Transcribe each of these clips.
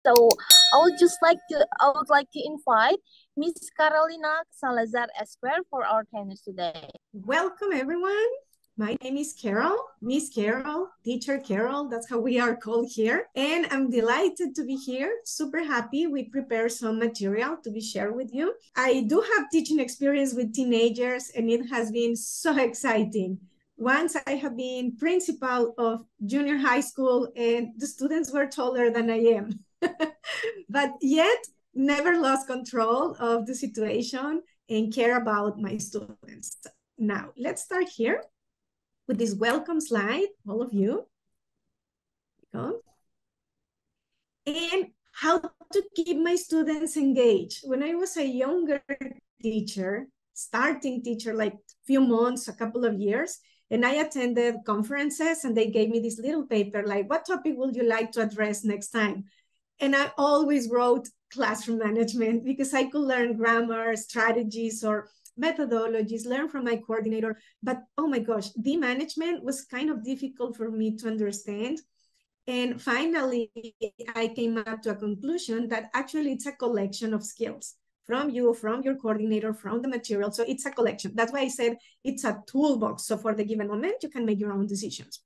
So I would like to invite Miss Carolina Salazar Esquer for our attendance today. Welcome, everyone. My name is Carol, Miss Carol, Teacher Carol. That's how we are called here. And I'm delighted to be here. Super happy. We prepared some material to be shared with you. I do have teaching experience with teenagers, and it has been so exciting. Once I have been principal of junior high school, and the students were taller than I am. But yet, never lost control of the situation and care about my students. Now, let's start here with this welcome slide, all of you. Go. And how to keep my students engaged. When I was a younger teacher, starting teacher, like few months, a couple of years, and I attended conferences and they gave me this little paper, like, what topic would you like to address next time? And I always wrote classroom management because I could learn grammar, strategies, or methodologies, learn from my coordinator. But oh my gosh, the management was kind of difficult for me to understand. And finally, I came up to a conclusion that actually it's a collection of skills from you, from your coordinator, from the material. So it's a collection. That's why I said it's a toolbox. So for the given moment, you can make your own decisions.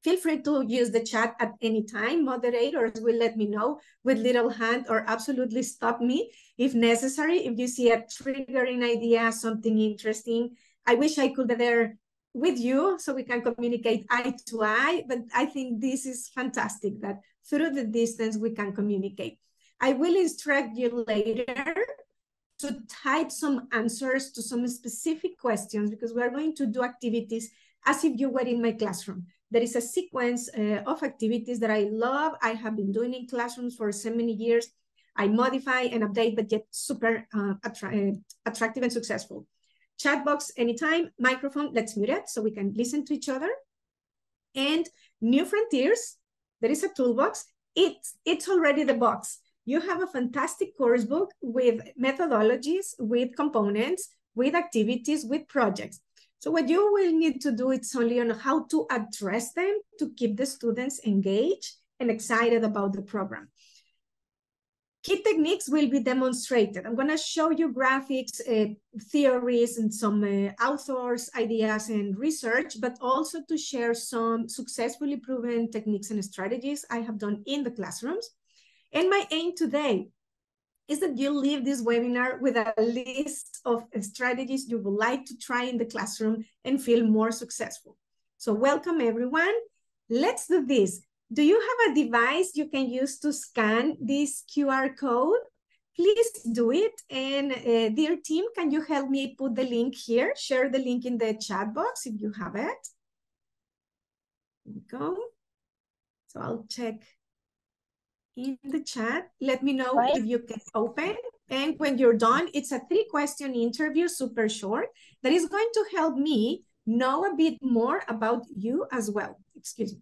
Feel free to use the chat at any time. Moderators will let me know with little hand or absolutely stop me if necessary. If you see a triggering idea, something interesting, I wish I could be there with you so we can communicate eye to eye, but I think this is fantastic that through the distance we can communicate. I will instruct you later to type some answers to some specific questions because we're going to do activities as if you were in my classroom. There is a sequence of activities that I love. I have been doing in classrooms for so many years. I modify and update, but yet super attractive and successful. Chat box anytime, microphone, let's mute it so we can listen to each other. And New Frontiers, there is a toolbox. It's already the box. You have a fantastic course book with methodologies, with components, with activities, with projects. So what you will need to do is only on how to address them to keep the students engaged and excited about the program. Key techniques will be demonstrated. I'm going to show you graphics, theories, and some authors' ideas and research, but also to share some successfully proven techniques and strategies I have done in the classrooms. And my aim today is that you leave this webinar with a list of strategies you would like to try in the classroom and feel more successful. So welcome, everyone. Let's do this. Do you have a device you can use to scan this QR code? Please do it. And dear team, can you help me put the link here? Share the link in the chat box if you have it. There we go. So I'll check in the chat. Let me know if you can open. And when you're done, it's a 3-question interview, super short, that is going to help me know a bit more about you as well. Excuse me.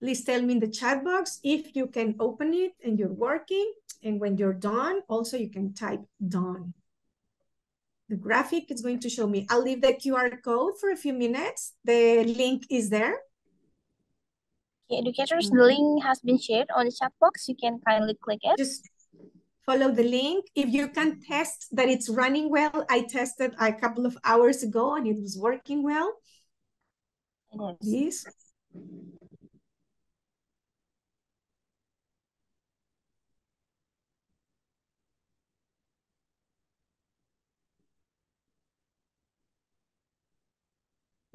Please tell me in the chat box if you can open it and you're working. And when you're done, also you can type done. The graphic is going to show me. I'll leave the QR code for a few minutes. The link is there. Educators, the link has been shared on the chat box. You can kindly click it. Just follow the link. If you can test that it's running well, I tested a couple of hours ago and it was working well. Yes.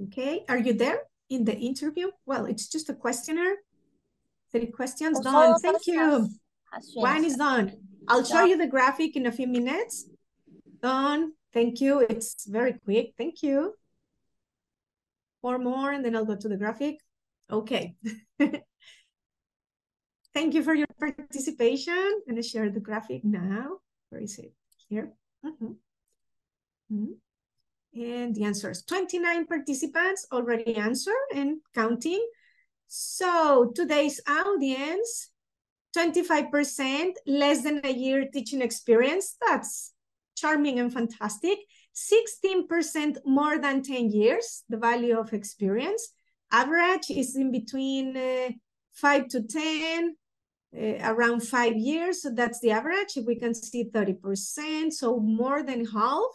Okay, are you there in the interview? Well, it's just a questionnaire. 3 questions done. Thank you. 1 is done. I'll show you the graphic in a few minutes. Done. Thank you. It's very quick. Thank you. 4 more, and then I'll go to the graphic. Okay. Thank you for your participation. I'm going to share the graphic now. Where is it? Here. And the answers. 29 participants already answered and counting. So today's audience, 25%, less than a year teaching experience. That's charming and fantastic. 16% more than 10 years, the value of experience. Average is in between 5 to 10, around 5 years. So that's the average. We can see 30%. So more than half,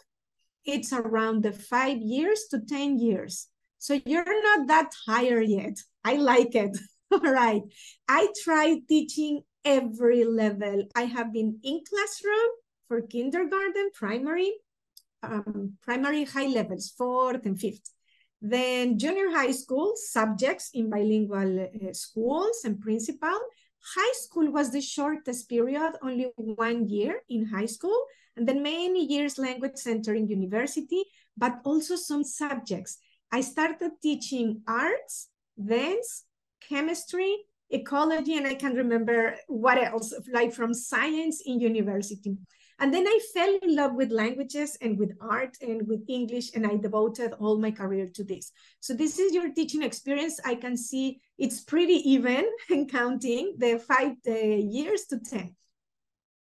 it's around the 5 years to 10 years. So you're not that higher yet. I like it. All right. I try teaching every level. I have been in classroom for kindergarten, primary high levels, 4th and 5th. Then junior high school subjects in bilingual schools and principal. High school was the shortest period, only 1 year in high school, and then many years language center in university, but also some subjects. I started teaching arts, dance, chemistry, ecology, and I can remember what else, like from science in university. And then I fell in love with languages and with art and with English, and I devoted all my career to this. So this is your teaching experience. I can see it's pretty even and counting the 5 years to 10.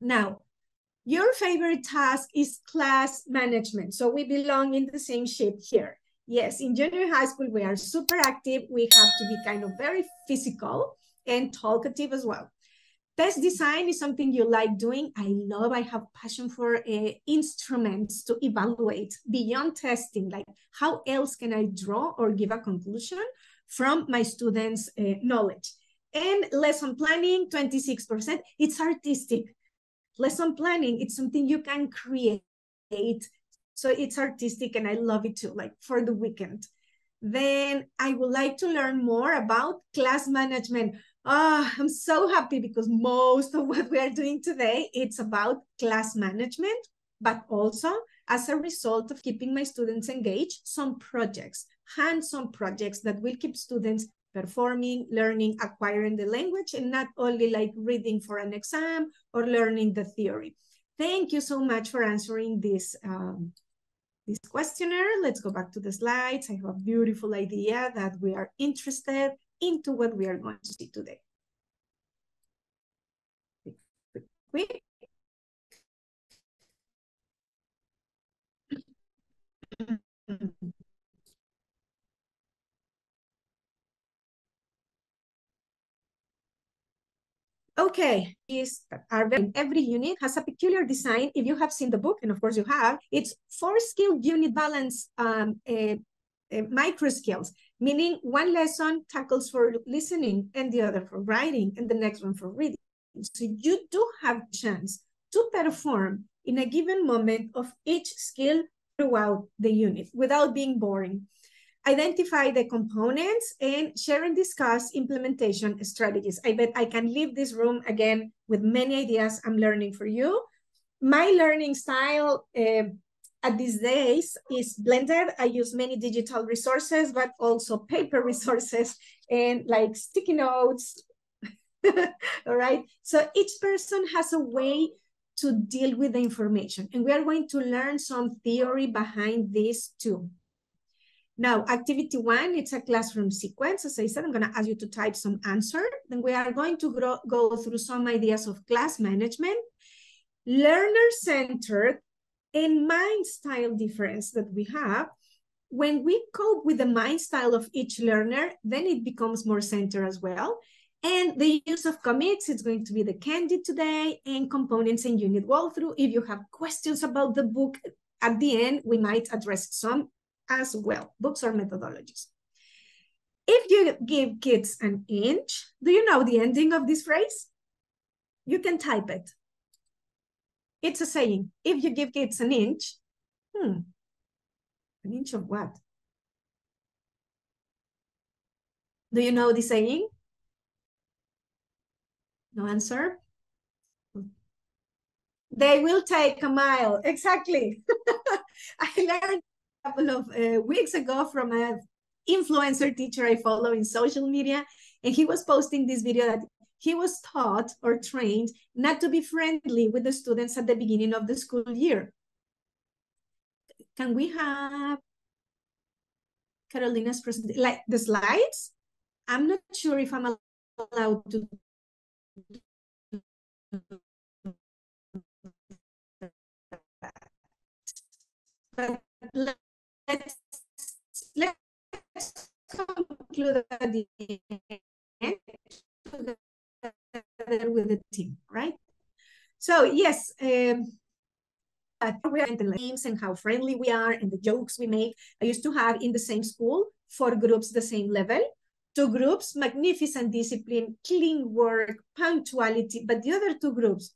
Now, your favorite task is class management. So we belong in the same ship here. Yes, in junior high school, we are super active. We have to be kind of very physical and talkative as well. Test design is something you like doing. I have passion for instruments to evaluate beyond testing, like how else can I draw or give a conclusion from my students' knowledge. And lesson planning, 26%, it's artistic. Lesson planning, it's something you can create. So it's artistic and I love it too, like for the weekend. Then I would like to learn more about class management. I'm so happy because most of what we are doing today, it's about class management, but also as a result of keeping my students engaged, some projects, hands-on projects that will keep students performing, learning, acquiring the language, and not only like reading for an exam or learning the theory. Thank you so much for answering this questionnaire. Let's go back to the slides. I have a beautiful idea that we are interested into what we are going to see today. Quick. Okay, every unit has a peculiar design. If you have seen the book, and of course you have, it's 4-skill unit balance micro skills, meaning one lesson tackles for listening and the other for writing and the next one for reading. So you do have a chance to perform in a given moment of each skill throughout the unit without being boring. Identify the components and share and discuss implementation strategies. I bet I can leave this room again with many ideas I'm learning for you. My learning style at these days is blended. I use many digital resources, but also paper resources and like sticky notes. All right. So each person has a way to deal with the information. And we are going to learn some theory behind this too. Now, activity 1, it's a classroom sequence. As I said, I'm going to ask you to type some answer. Then we are going to go through some ideas of class management, learner-centered, and mind style difference that we have. When we cope with the mind style of each learner, then it becomes more centered as well. And the use of comics, it's going to be the candy today, and components and unit walkthrough. If you have questions about the book, at the end, we might address some as well, books or methodologies. If you give kids an inch, do you know the ending of this phrase? You can type it. It's a saying. If you give kids an inch, an inch of what? Do you know the saying? No answer? They will take a mile. Exactly. I learned a couple of weeks ago from an influencer teacher I follow in social media, and he was posting this video that he was taught or trained not to be friendly with the students at the beginning of the school year. Can we have Carolina's presentation, like the slides? I'm not sure if I'm allowed to. But let's include at the end together with the team, right? So yes, we are the names and how friendly we are and the jokes we make. I used to have in the same school 4 groups the same level, 2 groups, magnificent discipline, clean work, punctuality, but the other 2 groups,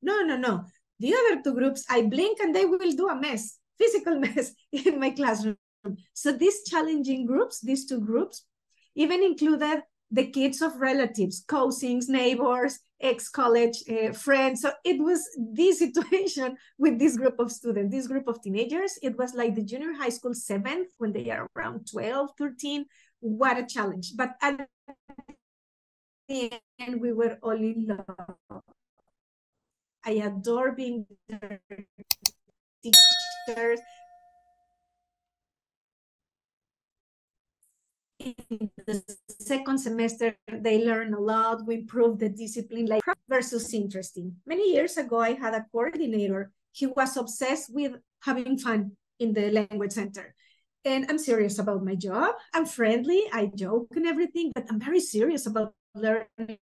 no. The other 2 groups, I blink and they will do a mess, physical mess in my classroom. So these challenging groups, these 2 groups, even included the kids of relatives, cousins, neighbors, ex-college friends. So it was this situation with this group of students, this group of teenagers. It was like the junior high school 7th when they are around 12, 13. What a challenge. But at the end, we were all in love. I adore being their teachers. In the second semester, they learn a lot. We improve the discipline, like versus interesting. Many years ago, I had a coordinator. He was obsessed with having fun in the language center. And I'm serious about my job. I'm friendly. I joke and everything, but I'm very serious about learning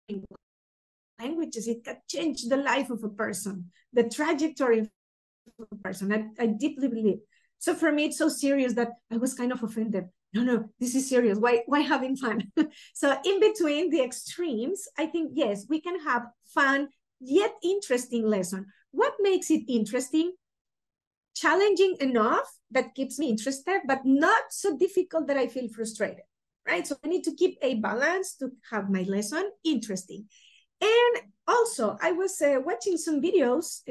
languages. It can change the life of a person, the trajectory of a person. I deeply believe. So for me, it's so serious that I was kind of offended. No, this is serious. Why having fun? So in between the extremes, I think, yes, we can have fun, yet interesting lesson. What makes it interesting? Challenging enough that keeps me interested, but not so difficult that I feel frustrated, right? So I need to keep a balance to have my lesson interesting. And also, I was watching some videos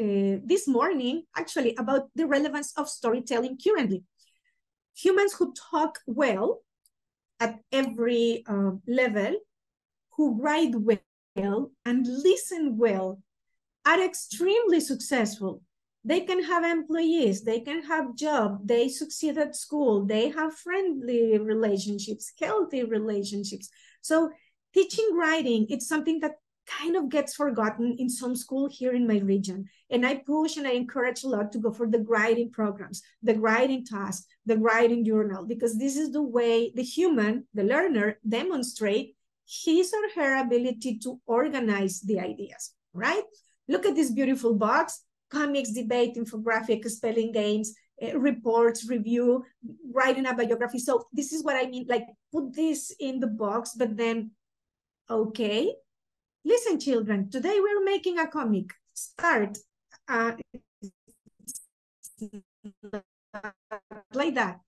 this morning, actually, about the relevance of storytelling currently. Humans who talk well at every level, who write well and listen well, are extremely successful. They can have employees, they can have jobs, they succeed at school, they have friendly relationships, healthy relationships. So teaching writing, it's something that kind of gets forgotten in some school here in my region. And I push and I encourage a lot to go for the writing programs, the writing task, the writing journal, because this is the way the human, the learner, demonstrate his or her ability to organize the ideas, right? Look at this beautiful box: comics, debate, infographic, spelling games, reports, review, writing a biography. So this is what I mean, like put this in the box, but then, okay, listen, children, today we're making a comic. Start like that.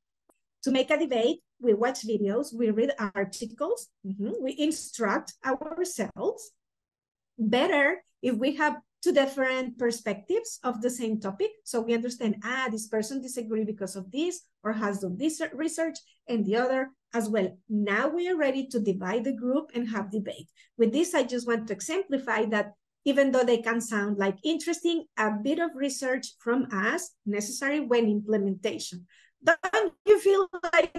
To make a debate, we watch videos, we read articles, we instruct ourselves. Better if we have 2 different perspectives of the same topic. So we understand, this person disagrees because of this, or has done this research, and the other as well. Now we are ready to divide the group and have debate. With this, I just want to exemplify that even though they can sound like interesting, a bit of research from us necessary when implementation. Don't you feel like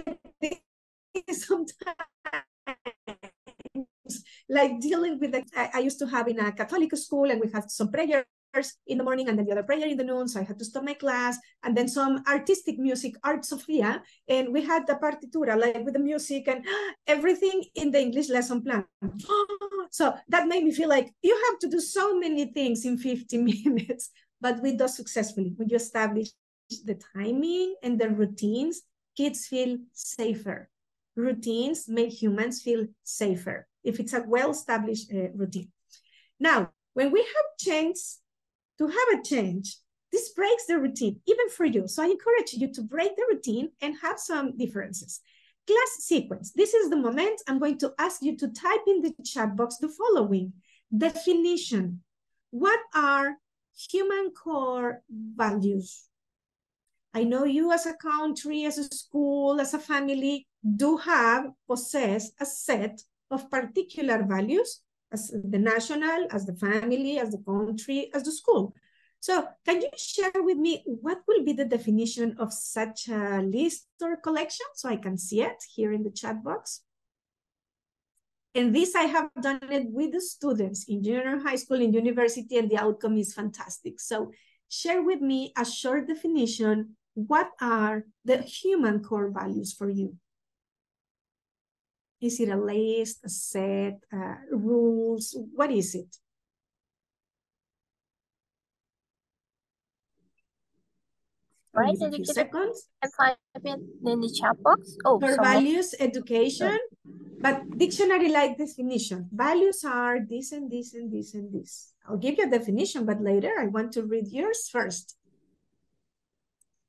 this sometimes? Like dealing with I used to have in a Catholic school, and we had some prayers in the morning and then the other prayer in the noon, so I had to stop my class, and then some artistic music, Art Sophia, and we had the partitura, like with the music and everything in the English lesson plan. So that made me feel like you have to do so many things in 50 minutes, but we do successfully. When you establish the timing and the routines, kids feel safer. Routines make humans feel safer if it's a well-established routine. Now, when we have to have a change, this breaks the routine, even for you. So I encourage you to break the routine and have some differences. Class sequence. This is the moment I'm going to ask you to type in the chat box the following. Definition. What are human core values? I know you as a country, as a school, as a family, possess a set of particular values, as the national, as the family, as the country, as the school. So can you share with me what will be the definition of such a list or collection, so I can see it here in the chat box? And this, I have done it with the students in junior high school, in university, and the outcome is fantastic. So share with me a short definition. What are the human core values for you? Is it a list, a set, rules? What is it? Right, Give a few seconds. And type it in the chat box. Oh, For values, education, but dictionary-like definition. Values are this and this and this and this. I'll give you a definition, but later I want to read yours first.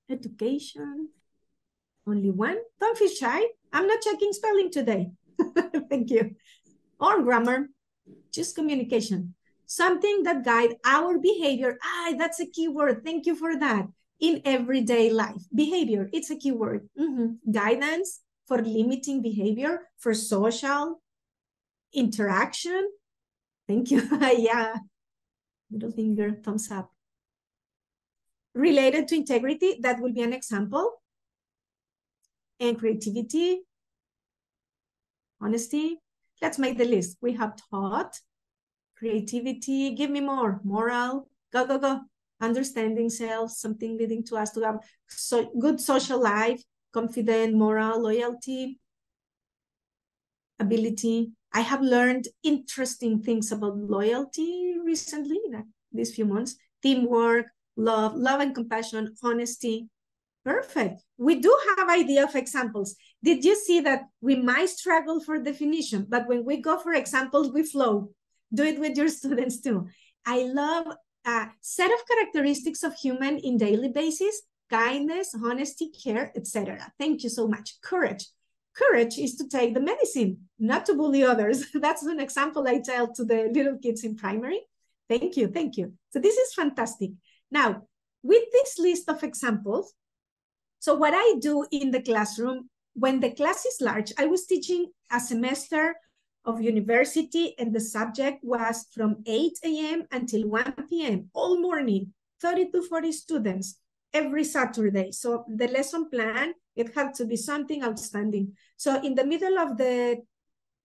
Education, only one. Don't feel shy. I'm not checking spelling today. Thank you. Or grammar, just communication. Something that guide our behavior. That's a key word. Thank you for that. In everyday life. Behavior, it's a key word. Guidance for limiting behavior, for social interaction. Thank you. Yeah. Middle finger, thumbs up. Related to integrity, that will be an example. And creativity, honesty. Let's make the list. We have taught, creativity, give me more, moral, go, go, go. Understanding self, something leading to us to have good social life, confident, moral, loyalty, ability. I have learned interesting things about loyalty recently, these few months. Teamwork, love and compassion, honesty. Perfect. We do have idea of examples. Did you see that we might struggle for definition, but when we go for examples, we flow. Do it with your students too. I love a set of characteristics of human in daily basis, kindness, honesty, care, etc. Thank you so much. Courage. Courage is to take the medicine, not to bully others. That's an example I tell to the little kids in primary. Thank you, thank you. So this is fantastic. Now, with this list of examples, so what I do in the classroom, when the class is large, I was teaching a semester of university and the subject was from 8 a.m. until 1 p.m. all morning, 30 to 40 students every Saturday. So the lesson plan, it had to be something outstanding. So in the middle of the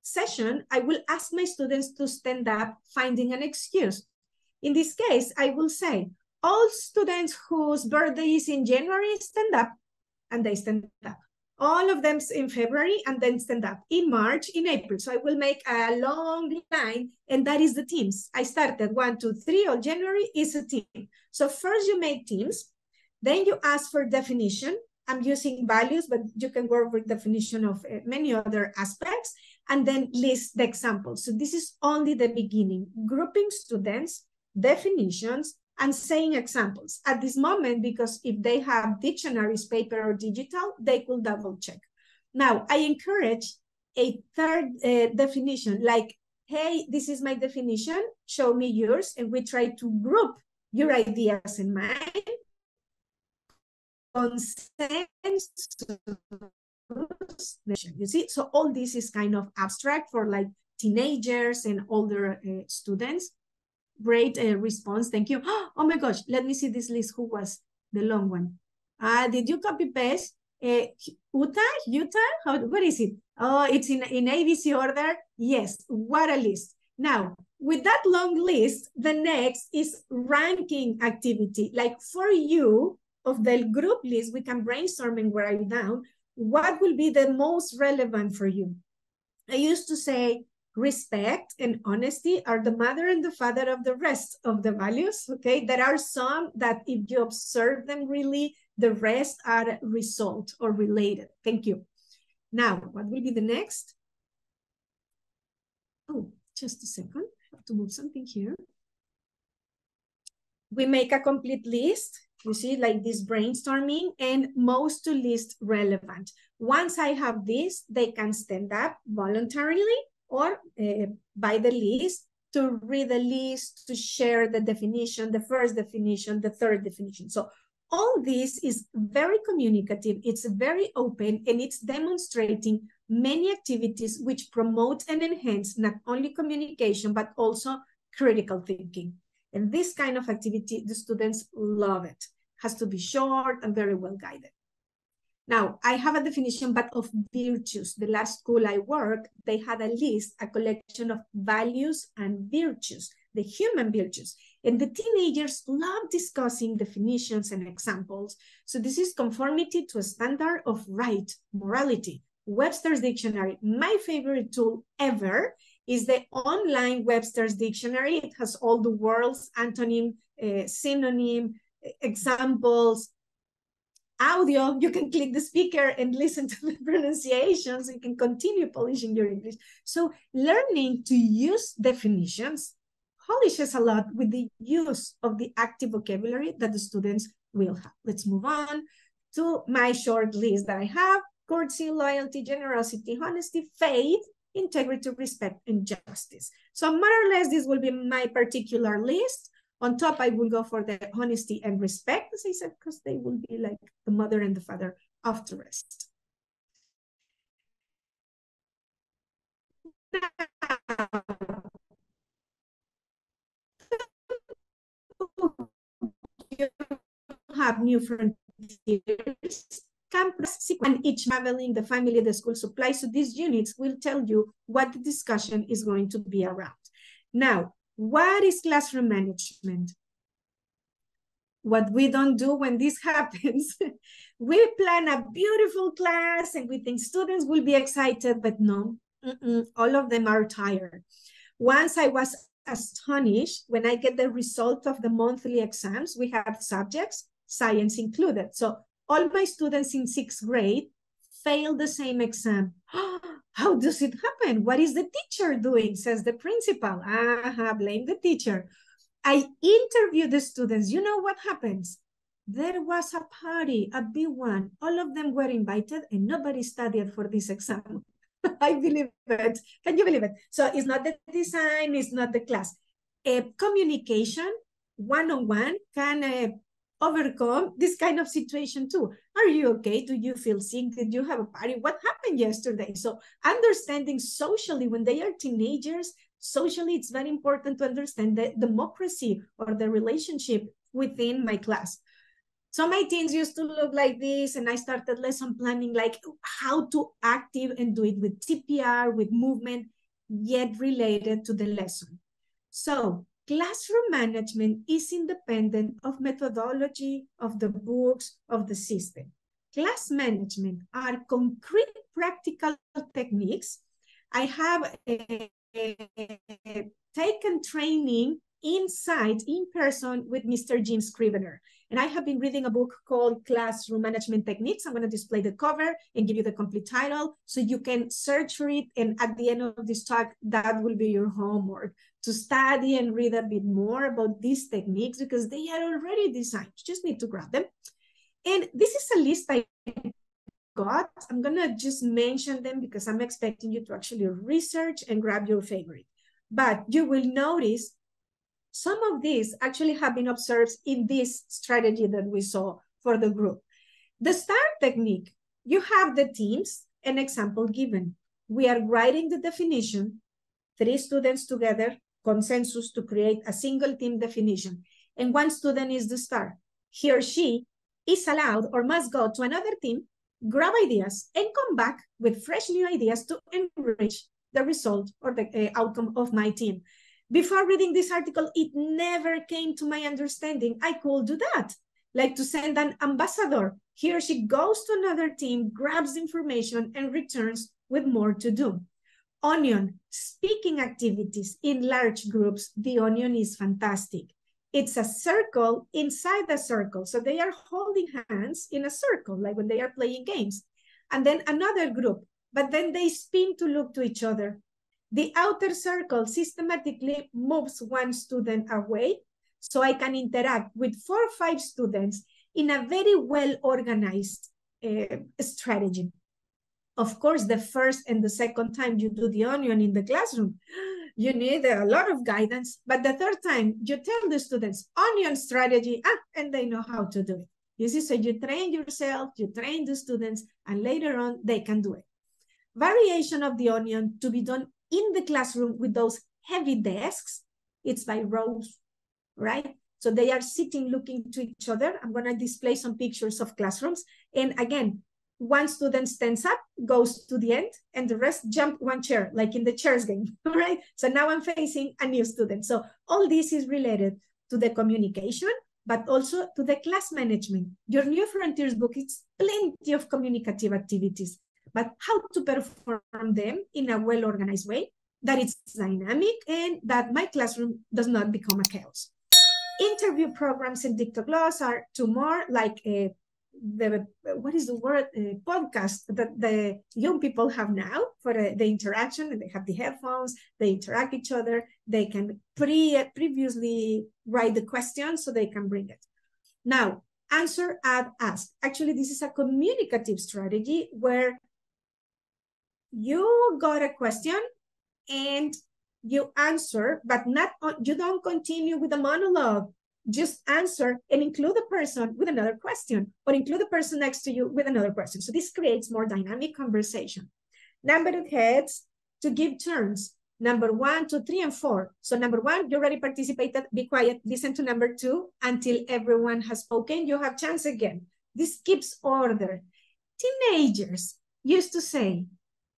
session, I will ask my students to stand up, finding an excuse. In this case, I will say, all students whose birthday is in January, stand up, and they stand up. All of them in February, and then stand up. In March, in April. So I will make a long line, and that is the teams. I started 1, 2, 3, all January is a team. So first you make teams, then you ask for definition. I'm using values, but you can work with definition of many other aspects, and then list the examples. So this is only the beginning, grouping students, definitions, and saying examples at this moment, because if they have dictionaries, paper or digital, they could double check. Now, I encourage a third definition, like, hey, this is my definition, show me yours, and we try to group your ideas and mine. Consensus. You see, so all this is kind of abstract for like teenagers and older students. Great response, thank you. Oh my gosh, let me see this list. Who was the long one? Did you copy paste? Utah? What is it? Oh, it's in ABC order. Yes, what a list. Now, with that long list, the next is ranking activity. Like for you, of the group list, we can brainstorm and write down what will be the most relevant for you. I used to say, respect and honesty are the mother and the father of the rest of the values, okay? There are some that if you observe them really, the rest are result or related. Thank you. Now, what will be the next? Oh, just a second. I have to move something here. We make a complete list. You see, like this brainstorming, and most to least relevant. Once I have this, they can stand up voluntarily or by the list to read the list, to share the definition, the first definition, the third definition. So all this is very communicative, it's very open, and it's demonstrating many activities which promote and enhance not only communication, but also critical thinking. And this kind of activity, the students love it. Has to be short and very well guided. Now, I have a definition, but of virtues. The last school I worked, they had a list, a collection of values and virtues, the human virtues. And the teenagers love discussing definitions and examples. So this is conformity to a standard of right, morality, Webster's Dictionary. My favorite tool ever is the online Webster's Dictionary. It has all the words, antonym, synonym, examples, audio. You can click the speaker and listen to the pronunciations. You can continue polishing your English. So learning to use definitions polishes a lot with the use of the active vocabulary that the students will have. Let's move on to my short list that I have: courtesy, loyalty, generosity, honesty, faith, integrity, respect, and justice. So more or less, this will be my particular list. On top, I will go for the honesty and respect, as I said, because they will be like the mother and the father of the rest. You have New Frontiers, campus, and each traveling, the family, the school supply. So these units will tell you what the discussion is going to be around. Now, what is classroom management? What we don't do when this happens, we plan a beautiful class and we think students will be excited, but no, all of them are tired. Once I was astonished when I get the result of the monthly exams. We have subjects, science included. So all my students in 6th grade failed the same exam. How does it happen? What is the teacher doing? Says the principal. Blame the teacher. I interview the students. You know what happens? There was a party, a big one. All of them were invited and nobody studied for this exam. I believe it. Can you believe it? So it's not the design, it's not the class. Communication, one-on-one can overcome this kind of situation too. Are you okay? Do you feel sick? Did you have a party? What happened yesterday? So understanding socially when they are teenagers, socially, it's very important to understand the democracy or the relationship within my class. So my teens used to look like this, and I started lesson planning, like how to active and do it with CPR, with movement, yet related to the lesson. So classroom management is independent of methodology, of the books, of the system. Class management are concrete practical techniques. I have taken training inside, in person, with Mr. Jim Scrivener. And I have been reading a book called Classroom Management Techniques. I'm going to display the cover and give you the complete title so you can search for it. And at the end of this talk, that will be your homework to study and read a bit more about these techniques because they are already designed. You just need to grab them. And this is a list I got. I'm going to just mention them because I'm expecting you to actually research and grab your favorite. But you will notice some of these actually have been observed in this strategy that we saw for the group. The STAR technique, you have the teams, an example given. We are writing the definition, 3 students together, consensus to create a single team definition. And 1 student is the STAR. He or she is allowed or must go to another team, grab ideas, and come back with fresh new ideas to enrich the result or the outcome of my team. Before reading this article, it never came to my understanding I could do that. Like to send an ambassador. He or she goes to another team, grabs information, and returns with more to do. Onion, speaking activities in large groups. The onion is fantastic. It's a circle inside a circle. So they are holding hands in a circle, like when they are playing games. And then another group, but then they spin to look to each other. The outer circle systematically moves 1 student away, so I can interact with 4 or 5 students in a very well-organized strategy. Of course, the first and the second time you do the onion in the classroom, you need a lot of guidance, but the third time you tell the students, onion strategy, and they know how to do it. You see, so you train yourself, you train the students, and later on they can do it. Variation of the onion to be done in the classroom with those heavy desks, it's by rows, right? So they are sitting looking to each other. I'm going to display some pictures of classrooms. And again, 1 student stands up, goes to the end, and the rest jump 1 chair, like in the chairs game, right? So now I'm facing a new student. So all this is related to the communication, but also to the class management. Your New Frontiers book, it's plenty of communicative activities. but how to perform them in a well-organized way, that it's dynamic, and that my classroom does not become a chaos. Interview programs in Dictogloss are to more like podcast that the young people have now for the interaction, and they have the headphones, they interact each other, they can previously write the question so they can bring it. Now, answer, add, ask. Actually, this is a communicative strategy where you got a question and you answer, but you don't continue with a monologue. Just answer and include the person with another question, or include the person next to you with another question. So this creates more dynamic conversation. Number of heads to give turns. Number 1, 2, 3, and 4. So number 1, you already participated, be quiet, listen to number 2 until everyone has spoken. You have chance again. This keeps order. Teenagers used to say,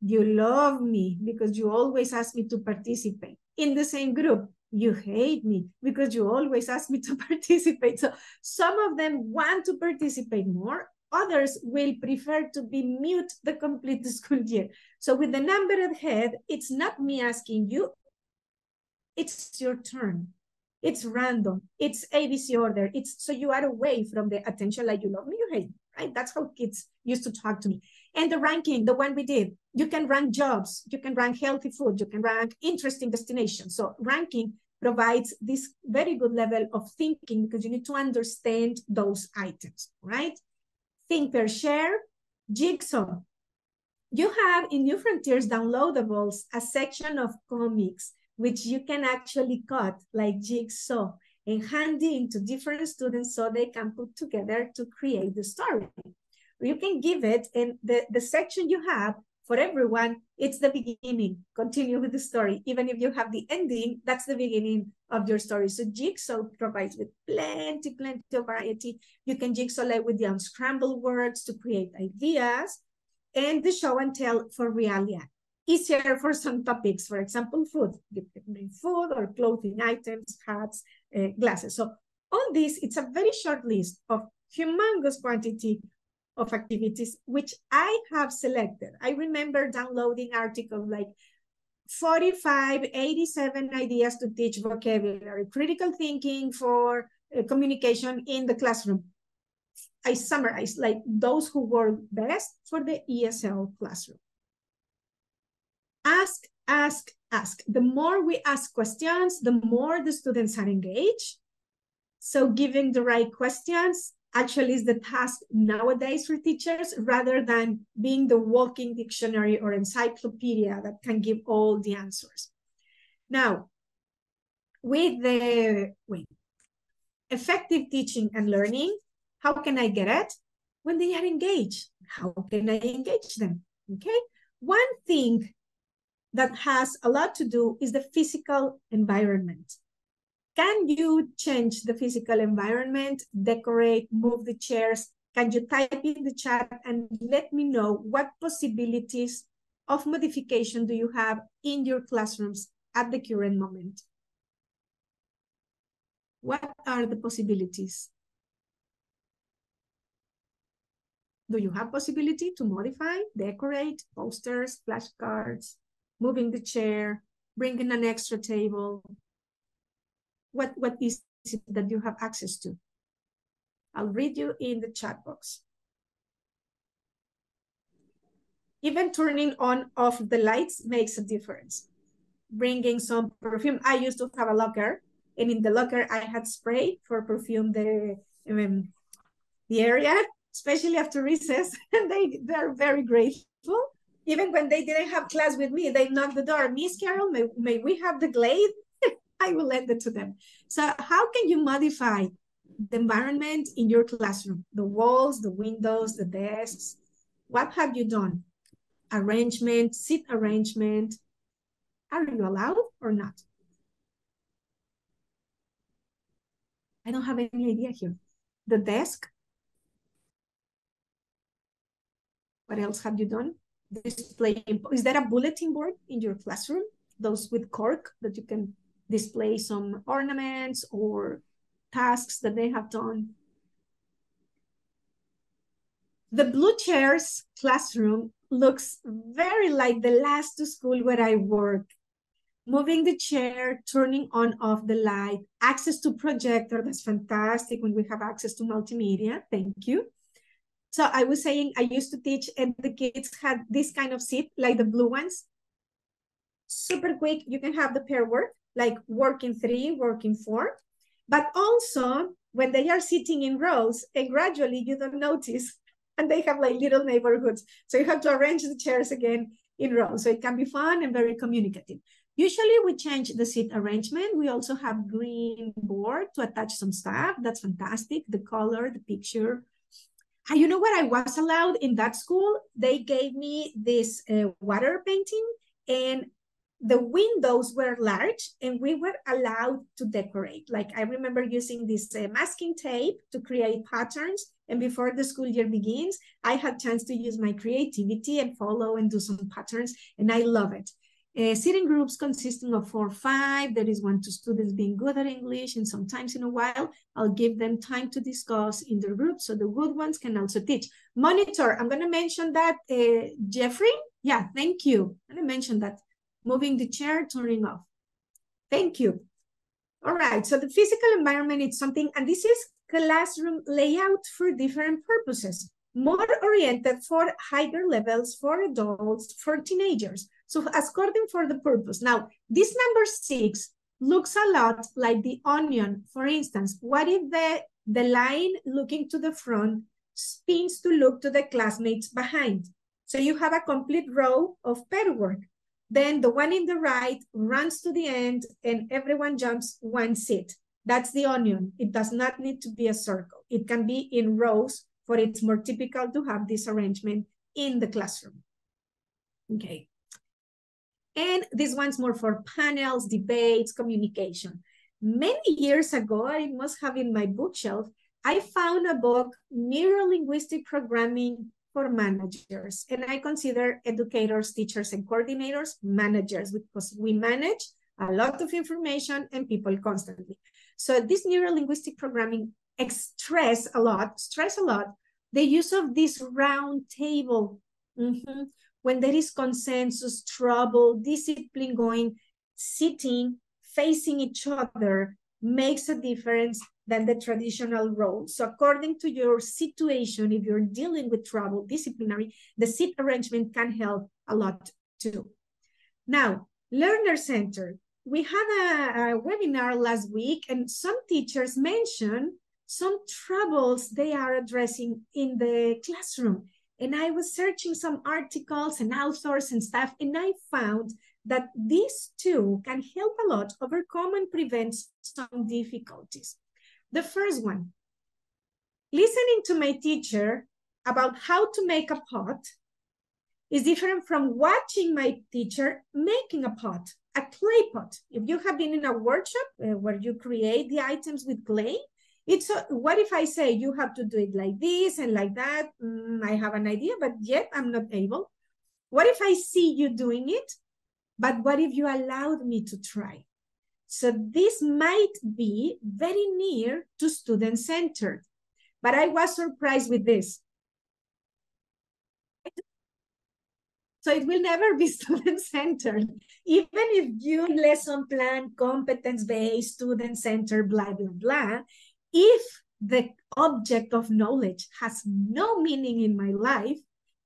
you love me because you always ask me to participate. In the same group, you hate me because you always ask me to participate. So some of them want to participate more. Others will prefer to be mute the complete school year. So with the numbered head, it's not me asking you. It's your turn. It's random. It's ABC order. It's so you are away from the attention like you love me, you hate me, right? That's how kids used to talk to me. And the ranking, the one we did, you can rank jobs, you can rank healthy food, you can rank interesting destinations. So ranking provides this very good level of thinking because you need to understand those items, right? Think, pair, share, jigsaw. You have in New Frontiers downloadables a section of comics which you can actually cut like jigsaw and hand in to different students so they can put together to create the story. You can give it, and the section you have for everyone, it's the beginning. Continue with the story. Even if you have the ending, that's the beginning of your story. So Jigsaw provides with plenty of variety. You can jigsaw with the unscrambled words to create ideas, and the show and tell for Realia. Easier for some topics, for example, food. You can bring food or clothing items, hats, glasses. So on this, it's a very short list of humongous quantity of activities, which I have selected. I remember downloading articles like 45, 87 ideas to teach vocabulary, critical thinking for communication in the classroom. I summarized like those who work best for the ESL classroom. Ask, ask, ask. The more we ask questions, the more the students are engaged. So giving the right questions actually is the task nowadays for teachers, rather than being the walking dictionary or encyclopedia that can give all the answers. Now, with the effective teaching and learning, how can I get it? When they are engaged. How can I engage them? Okay. One thing that has a lot to do is the physical environment. Can you change the physical environment, decorate, move the chairs? Can you type in the chat and let me know what possibilities of modification do you have in your classrooms at the current moment? What are the possibilities? Do you have possibility to modify, decorate, posters, flashcards, moving the chair, bringing an extra table? What is it that you have access to? I'll read you in the chat box. Even turning on off the lights makes a difference. Bringing some perfume. I used to have a locker, and in the locker I had spray for perfume the area, especially after recess, and they're very grateful. Even when they didn't have class with me, they knocked the door. Miss Carol, may we have the Glade? I will lend it to them. So how can you modify the environment in your classroom? The walls, the windows, the desks. What have you done? Arrangement, seat arrangement. Are you allowed or not? I don't have any idea here. The desk. What else have you done? Display. Is there a bulletin board in your classroom? Those with cork that you can display some ornaments or tasks that they have done. The blue chairs classroom looks very like the last school where I work. Moving the chair, turning on off the light, access to projector, that's fantastic when we have access to multimedia, thank you. So I was saying I used to teach and the kids had this kind of seat, like the blue ones. Super quick, you can have the pair work, like working 3, working 4. But also when they are sitting in rows and gradually you don't notice and they have like little neighborhoods. So you have to arrange the chairs again in rows. So it can be fun and very communicative. Usually we change the seat arrangement. We also have green board to attach some stuff. That's fantastic. The color, the picture. And you know what I was allowed in that school? They gave me this water painting and the windows were large and we were allowed to decorate. Like I remember using this masking tape to create patterns. And before the school year begins, I had chance to use my creativity and follow and do some patterns. And I love it. Sitting groups consisting of 4 or 5. There is 1 to students being good at English. And sometimes in a while, I'll give them time to discuss in their group. So the good ones can also teach. Monitor, I'm going to mention that. Jeffrey? Yeah, thank you. I'm going to mention that. Moving the chair, turning off. Thank you. All right, so the physical environment is something, and this is classroom layout for different purposes. More oriented for higher levels, for adults, for teenagers. So according for the purpose. Now, this number 6 looks a lot like the onion. For instance, what if the line looking to the front spins to look to the classmates behind? So you have a complete row of pair work. Then the one in the right runs to the end and everyone jumps 1 seat. That's the onion. It does not need to be a circle. It can be in rows, for it's more typical to have this arrangement in the classroom. Okay. And this one's more for panels, debates, communication. Many years ago, I must have in my bookshelf, I found a book, Neuro-Linguistic Programming for Managers. And I consider educators, teachers, and coordinators managers because we manage a lot of information and people constantly. So this neuro-linguistic programming stress a lot, the use of this round table. When there is consensus, trouble, discipline going, sitting, facing each other makes a difference than the traditional role. So according to your situation, if you're dealing with trouble, disciplinary, the seat arrangement can help a lot too. Now, learner-centered. We had a webinar last week and some teachers mentioned some troubles they are addressing in the classroom. And I was searching some articles and authors and stuff, and I found that these two can help a lot overcome and prevent some difficulties. The first one, listening to my teacher about how to make a pot is different from watching my teacher making a pot, a clay pot. If you have been in a workshop where you create the items with clay, it's what if I say you have to do it like this and like that? I have an idea, but yet I'm not able. What if I see you doing it? But what if you allowed me to try? So this might be very near to student-centered, but I was surprised with this. So it will never be student-centered. Even if you lesson plan, competence-based, student-centered, blah, blah, blah, if the object of knowledge has no meaning in my life,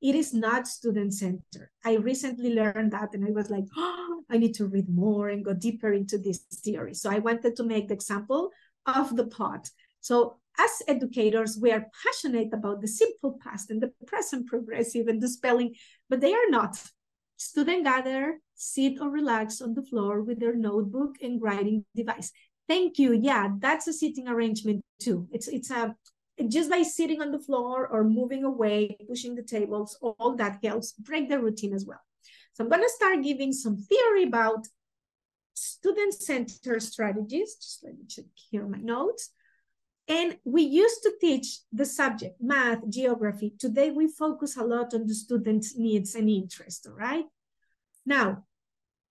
it is not student-centered. I recently learned that and I was like, oh, I need to read more and go deeper into this theory. So I wanted to make the example of the pot. So as educators, we are passionate about the simple past and the present progressive and the spelling, but they are not. Students gather, sit or relax on the floor with their notebook and writing device. Thank you. Yeah, that's a sitting arrangement too. It's just by sitting on the floor or moving away, pushing the tables, all that helps break the routine as well. So I'm going to start giving some theory about student-centered strategies. Just let me check here my notes. And we used to teach the subject, math, geography. Today, we focus a lot on the student's needs and interests, all right? Now,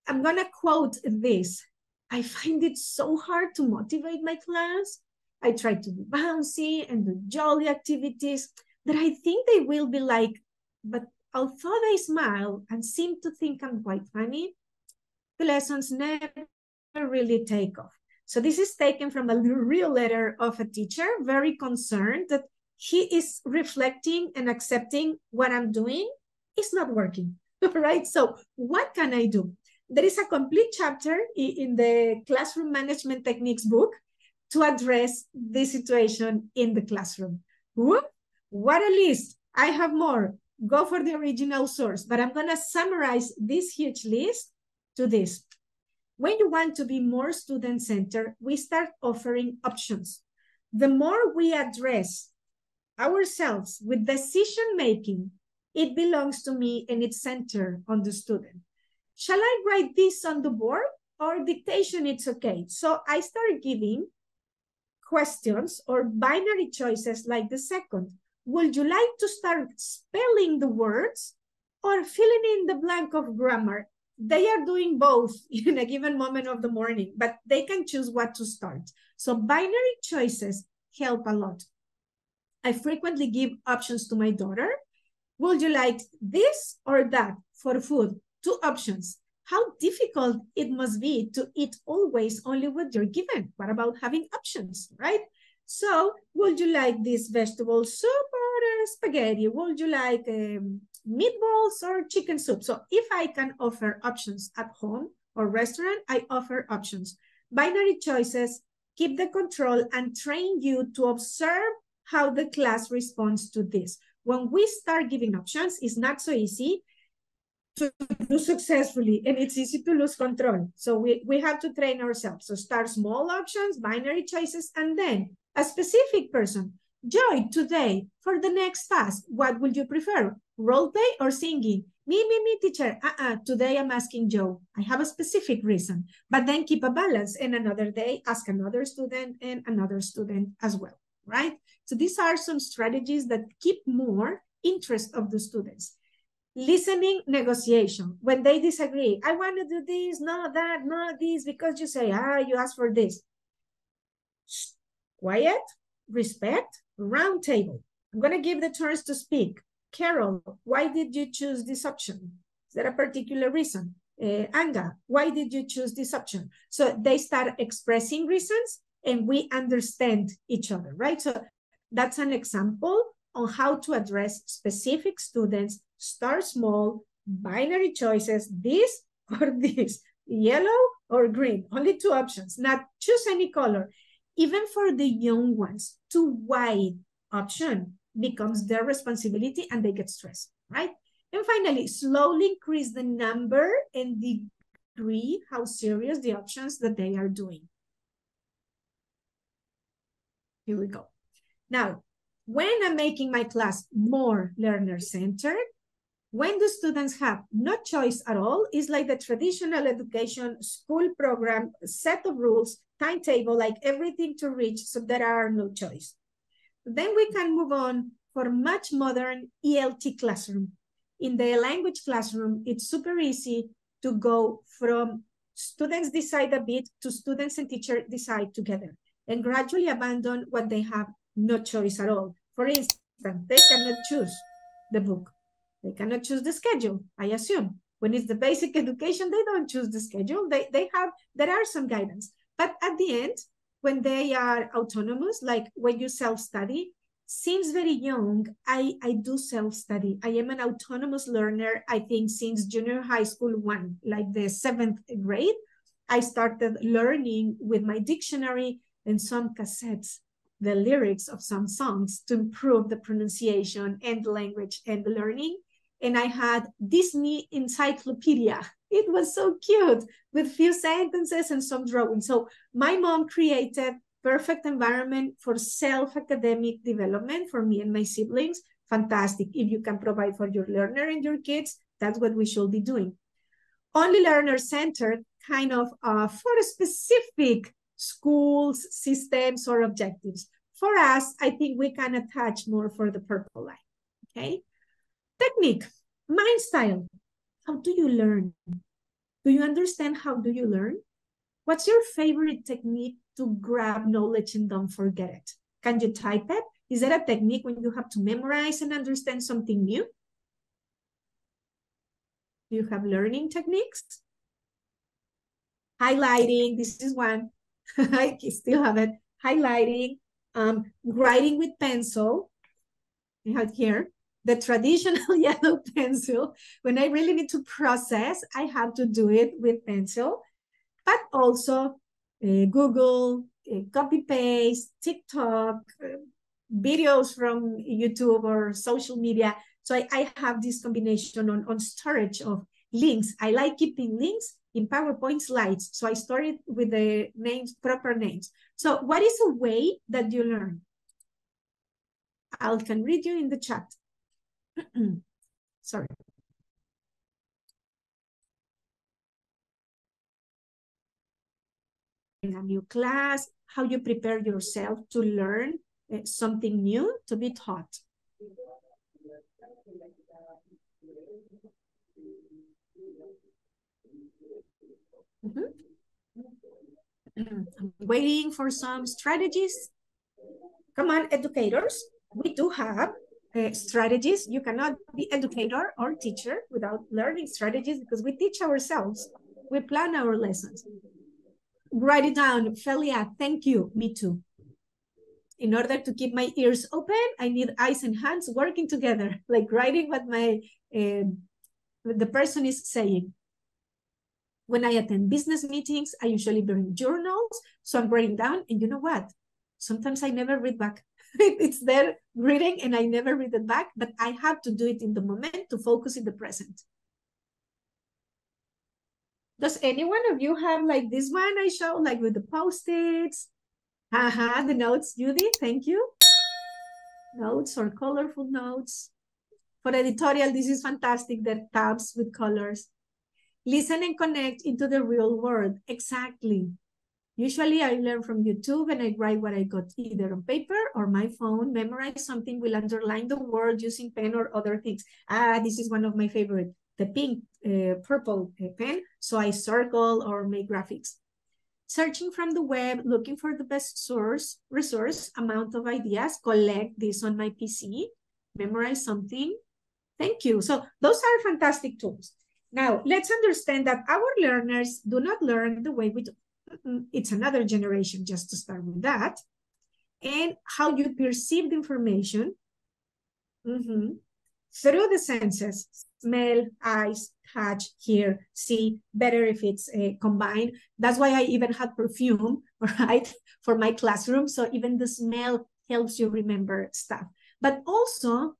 I'm going to quote this. I find it so hard to motivate my class. I try to be bouncy and do jolly activities, that I think they will be like, but although they smile and seem to think I'm quite funny, the lessons never really take off. So this is taken from a real letter of a teacher, very concerned that he is reflecting and accepting what I'm doing is not working, right? So what can I do? There is a complete chapter in the Classroom Management Techniques book to address this situation in the classroom. Whoop, what a list. I have more. Go for the original source, but I'm gonna summarize this huge list to this. When you want to be more student-centered, we start offering options. The more we address ourselves with decision-making, it belongs to me and it's centered on the student. Shall I write this on the board or dictation? It's okay. So I start giving questions or binary choices like the second. Would you like to start spelling the words or filling in the blank of grammar? They are doing both in a given moment of the morning, but they can choose what to start. So binary choices help a lot. I frequently give options to my daughter. Would you like this or that for food? 2 options. How difficult it must be to eat always only what you're given. What about having options, right? So would you like this vegetable soup or spaghetti? Would you like meatballs or chicken soup? So if I can offer options at home or restaurant, I offer options. Binary choices, keep the control and train you to observe how the class responds to this. When we start giving options, it's not so easy to do successfully, and it's easy to lose control. So we have to train ourselves. So start small options, binary choices, and then a specific person. Joy, today, for the next task, what would you prefer? Role play or singing? Me, teacher. Today I'm asking Joe. I have a specific reason, but then keep a balance. And another day, ask another student and another student as well, right? So these are some strategies that keep more interest of the students. Listening negotiation. When they disagree, I want to do this, no, that, no, this, because you say, you asked for this. Quiet, respect, round table. I'm going to give the turns to speak. Carol, why did you choose this option? Is there a particular reason? Anga, why did you choose this option? So they start expressing reasons and we understand each other, right? So that's an example on how to address specific students. Start small, binary choices, this or this, yellow or green, only 2 options, not choose any color. Even for the young ones, too wide option becomes their responsibility and they get stressed, right? And finally, slowly increase the number and degree how serious the options that they are doing. Here we go. Now, when I'm making my class more learner-centered, when the students have no choice at all, it's like the traditional education school program, set of rules, timetable, like everything to reach, so there are no choice. Then we can move on for much modern ELT classroom. In the language classroom, it's super easy to go from students decide a bit to students and teacher decide together and gradually abandon what they have no choice at all. For instance, they cannot choose the book. They cannot choose the schedule, I assume. When it's the basic education, they don't choose the schedule. There are some guidance. But at the end, when they are autonomous, like when you self-study, since very young, I do self-study. I am an autonomous learner, I think, since junior high school 1, like the 7th grade. I started learning with my dictionary and some cassettes, the lyrics of some songs to improve the pronunciation and the language and the learning. And I had Disney encyclopedia. It was so cute with few sentences and some drawings. So my mom created perfect environment for self-academic development for me and my siblings. Fantastic. If you can provide for your learner and your kids, that's what we should be doing. Only learner-centered, kind of for specific schools, systems, or objectives. For us, I think we can attach more for the purple line, okay? Technique, mind style. How do you learn? Do you understand how do you learn? What's your favorite technique to grab knowledge and don't forget it? Can you type it? Is that a technique when you have to memorize and understand something new? Do you have learning techniques? Highlighting, this is one. I still have it. Highlighting, writing with pencil. I have here the traditional yellow pencil. When I really need to process, I have to do it with pencil, but also Google, copy paste, TikTok, videos from YouTube or social media. So I have this combination on storage of links. I like keeping links in PowerPoint slides. So I store it with the names, proper names. So what is a way that you learn? I can read you in the chat. Sorry. In a new class, how you prepare yourself to learn something new to be taught. I'm waiting for some strategies. Come on, educators. We do have strategies. You cannot be educator or teacher without learning strategies because we teach ourselves. We plan our lessons. Write it down. Felia, thank you. Me too. In order to keep my ears open, I need eyes and hands working together, like writing what the person is saying. When I attend business meetings, I usually bring journals, so I'm writing down, and you know what? Sometimes I never read back. It's there reading, and I never read it back, but I have to do it in the moment to focus in the present. Does any one of you have like this one I show, like with the Post-its? The notes, Judy, thank you. Notes or colorful notes. For editorial, this is fantastic, the tabs with colors. Listen and connect into the real world. Exactly. Usually I learn from YouTube and I write what I got either on paper or my phone, memorize something, will underline the word using pen or other things. This is one of my favorite, the pink, purple pen. So I circle or make graphics. Searching from the web, looking for the best resource, amount of ideas, collect this on my PC, memorize something. Thank you. So those are fantastic tools. Now, let's understand that our learners do not learn the way we do. It's another generation, just to start with that. And how you perceive the information through the senses, smell, eyes, touch, hear, see, better if it's combined. That's why I even had perfume, right, for my classroom. So even the smell helps you remember stuff. But also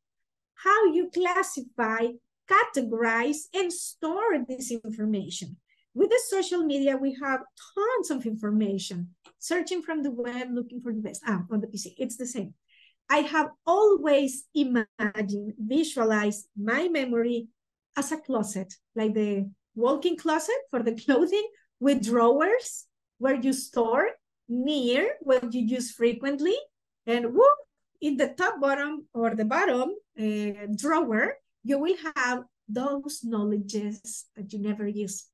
how you classify, categorize, and store this information. With the social media, we have tons of information. Searching from the web, looking for the best. On the PC, it's the same. I have always imagined, visualized my memory as a closet, like the walk-in closet for the clothing with drawers where you store near what you use frequently, and whoop, in the top bottom or the bottom drawer, you will have those knowledges that you never use.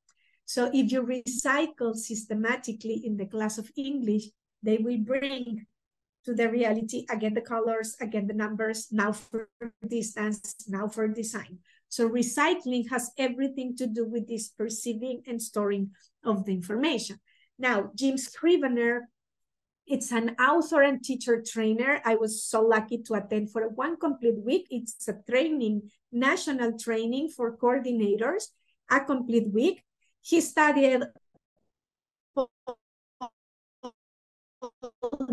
So if you recycle systematically in the class of English, they will bring to the reality, again, the colors, again, the numbers, now for distance, now for design. So recycling has everything to do with this perceiving and storing of the information. Now, Jim Scrivener, it's an author and teacher trainer. I was so lucky to attend for 1 complete week. It's a training, national training for coordinators, a complete week. He studied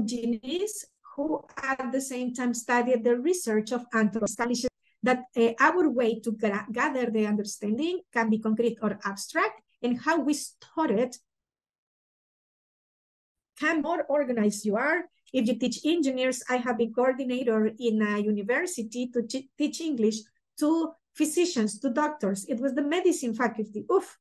genies who at the same time studied the research of anthropology, that our way to gather the understanding can be concrete or abstract, and how we store it can more organized you are. If you teach engineers, I have been coordinator in a university to teach English to physicians, to doctors. It was the medicine faculty. Oof,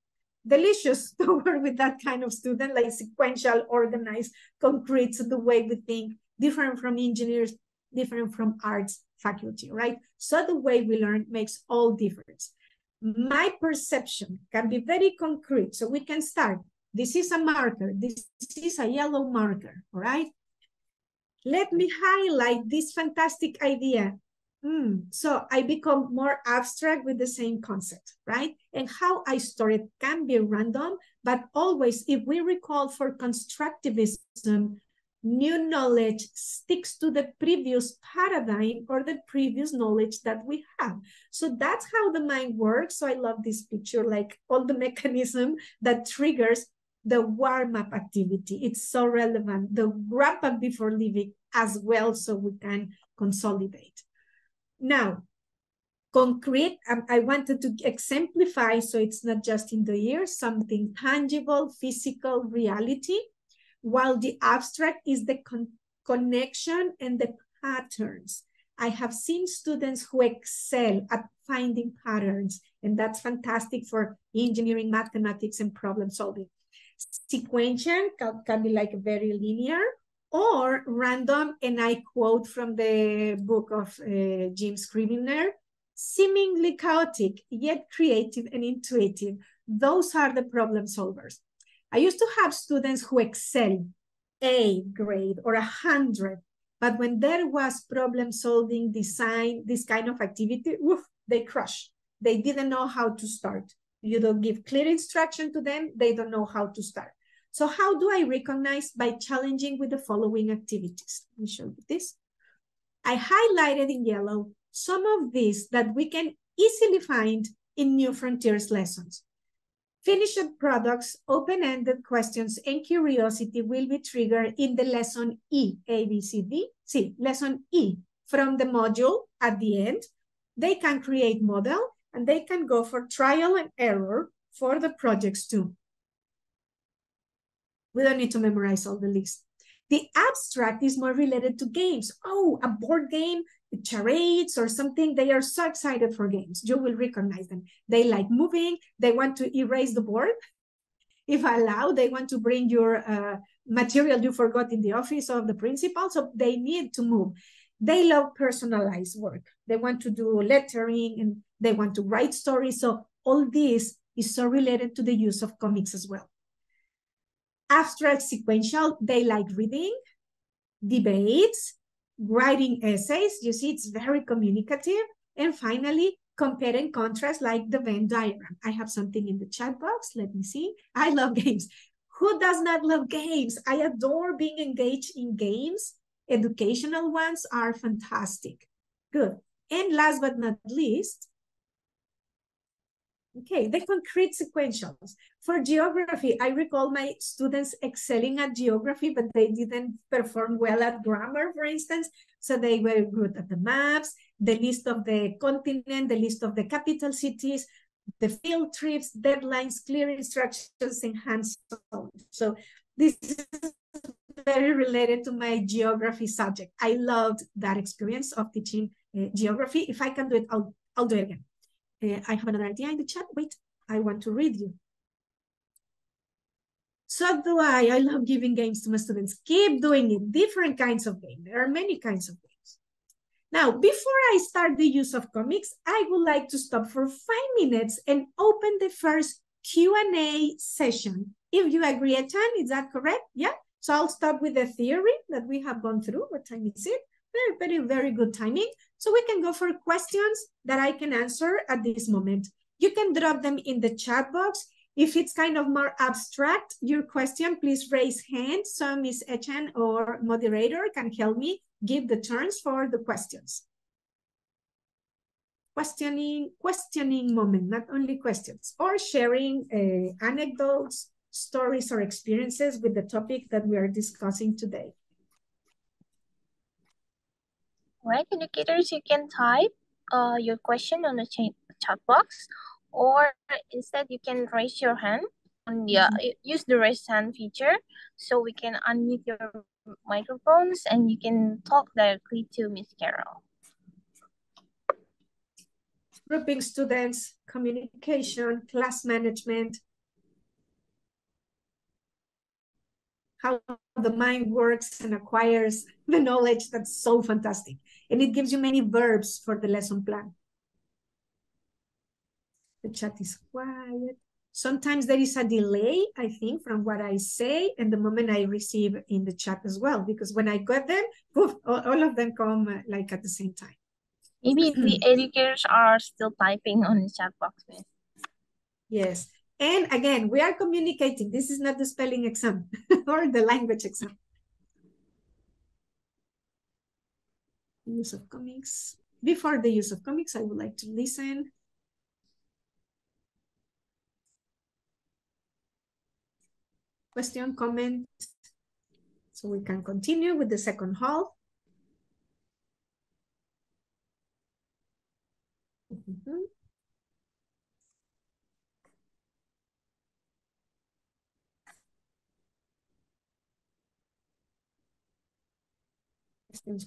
delicious to work with that kind of student, like sequential, organized, concrete, the way we think, different from engineers, different from arts faculty, right? So the way we learn makes all difference. My perception can be very concrete, so we can start. This is a marker. This is a yellow marker, all right? Let me highlight this fantastic idea. So I become more abstract with the same concept, right? And how I store it can be random, but always, if we recall for constructivism, new knowledge sticks to the previous paradigm or the previous knowledge that we have. So that's how the mind works. So I love this picture, like all the mechanism that triggers the warm-up activity. It's so relevant. The wrap-up before leaving as well, so we can consolidate. Now, concrete, I wanted to exemplify, so it's not just in the ears, something tangible, physical reality, while the abstract is the connection and the patterns. I have seen students who excel at finding patterns, and that's fantastic for engineering, mathematics, and problem solving. Sequential can be like very linear or random, and I quote from the book of Jim Scrivener, seemingly chaotic, yet creative and intuitive. Those are the problem solvers. I used to have students who excelled A grade or 100, but when there was problem solving, design, this kind of activity, woof, they crush. They didn't know how to start. You don't give clear instruction to them, they don't know how to start. So how do I recognize? By challenging with the following activities. Let me show you this. I highlighted in yellow some of these that we can easily find in New Frontiers lessons. Finished products, open-ended questions, and curiosity will be triggered in the lesson E, A, B, C, D. See, lesson E from the module at the end. They can create model, and they can go for trial and error for the projects too. We don't need to memorize all the list. The abstract is more related to games. Oh, a board game, charades or something. They are so excited for games. You will recognize them. They like moving. They want to erase the board. If allowed, they want to bring your material you forgot in the office of the principal. So they need to move. They love personalized work. They want to do lettering and they want to write stories. So all this is so related to the use of comics as well. Abstract sequential, they like reading, debates, writing essays. You see, it's very communicative. And finally, compare and contrast like the Venn diagram. I have something in the chat box. Let me see. I love games. Who does not love games? I adore being engaged in games. Educational ones are fantastic. Good. And last but not least, okay, the concrete sequentials. For geography, I recall my students excelling at geography, but they didn't perform well at grammar, for instance. So they were good at the maps, the list of the continent, the list of the capital cities, the field trips, deadlines, clear instructions, and hands-on. So this is very related to my geography subject. I loved that experience of teaching geography. If I can do it, I'll do it again. I have another idea in the chat. Wait, I want to read you. So do I. I love giving games to my students. Keep doing it. Different kinds of games. There are many kinds of games. Now, before I start the use of comics, I would like to stop for 5 minutes and open the first Q&A session. If you agree, Echan, is that correct? Yeah. So I'll stop with the theory that we have gone through. What time is it? Very good timing. So we can go for questions that I can answer at this moment. You can drop them in the chat box. If it's kind of more abstract, your question, please raise hand so Ms. Echan or moderator can help me give the turns for the questions. Questioning moment, not only questions, or sharing anecdotes, stories, or experiences with the topic that we are discussing today. All right, educators, you can type your question on the chat box, or instead you can raise your hand on the use the raise hand feature, so we can unmute your microphones and you can talk directly to Miss Carol. Grouping students, communication, class management, how the mind works and acquires the knowledge. That's so fantastic. And it gives you many verbs for the lesson plan. The chat is quiet. Sometimes there is a delay, I think, from what I say and the moment I receive in the chat as well, because when I got them, poof, all of them come like at the same time. Maybe the educators are still typing on the chat box, Miss. Yes. And again, we are communicating. This is not the spelling exam or the language exam. Use of comics. Before the use of comics, I would like to listen. Question, comment, so we can continue with the second hall.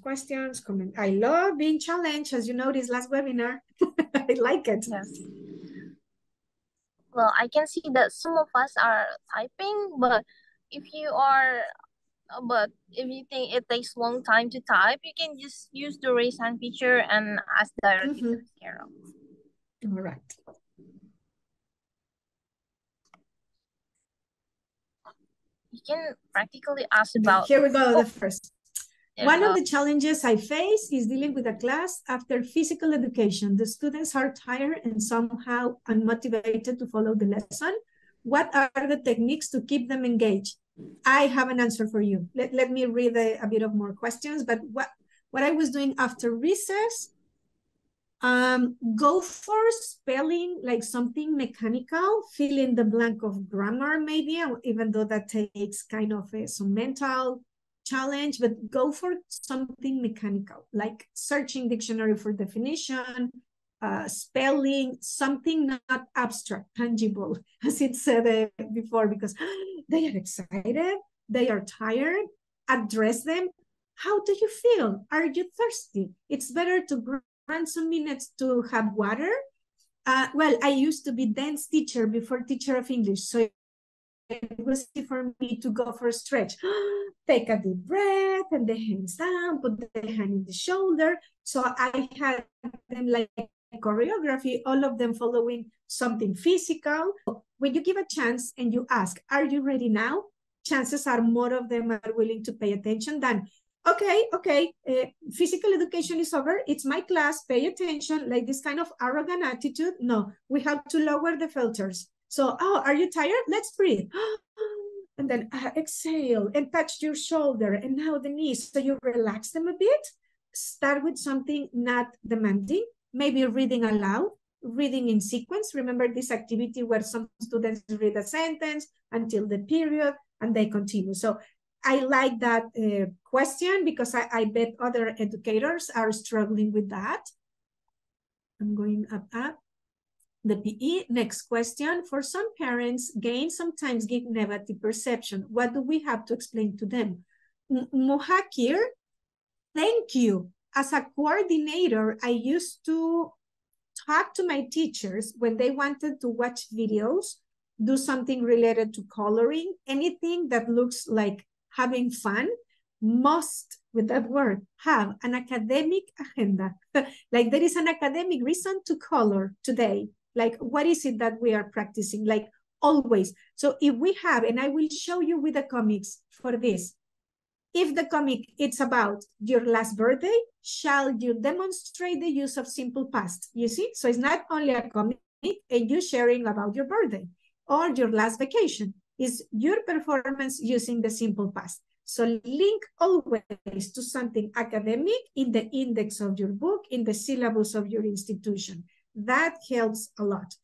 Questions, comment. I love being challenged, as you noticed last webinar. I like it. Yes. Well, I can see that some of us are typing, but if you think it takes long time to type, you can just use the raise hand feature and ask directly to Carol. All right. You can practically ask about... Here we go, the first. One of the challenges I face is dealing with a class after physical education. The students are tired and somehow unmotivated to follow the lesson. What are the techniques to keep them engaged? I have an answer for you. Let me read a bit of more questions, but what I was doing after recess, go for spelling like something mechanical, fill in the blank of grammar maybe, even though that takes kind of some mental challenge, but go for something mechanical, like searching dictionary for definition, spelling, something not abstract, tangible, as it said before, because they are excited, they are tired. Address them. How do you feel? Are you thirsty? It's better to grant some minutes to have water. Well, I used to be dance teacher before teacher of English, so it was easy for me to go for a stretch. Take a deep breath and the hands down, put the hand in the shoulder. So I had them like choreography, all of them following something physical. When you give a chance and you ask, are you ready now? Chances are more of them are willing to pay attention than, okay, physical education is over. It's my class, pay attention, like this kind of arrogant attitude. No, we have to lower the filters. So, are you tired? Let's breathe. And then exhale and touch your shoulder and now the knees. So you relax them a bit. Start with something not demanding, maybe reading aloud, reading in sequence. Remember this activity where some students read a sentence until the period and they continue. So I like that question because I bet other educators are struggling with that. I'm going up. The PE, next question. For some parents, games sometimes give negative perception. What do we have to explain to them? Muhakir, thank you. As a coordinator, I used to talk to my teachers when they wanted to watch videos, do something related to coloring, anything that looks like having fun, must, with that word, have an academic agenda. Like there is an academic reason to color today. Like, what is it that we are practicing? Like, always. So if we have, and I will show you with the comics for this, if the comic it's about your last birthday, shall you demonstrate the use of simple past? You see? So it's not only a comic and you sharing about your birthday or your last vacation. It's your performance using the simple past. So link always to something academic in the index of your book, in the syllabus of your institution. That helps a lot.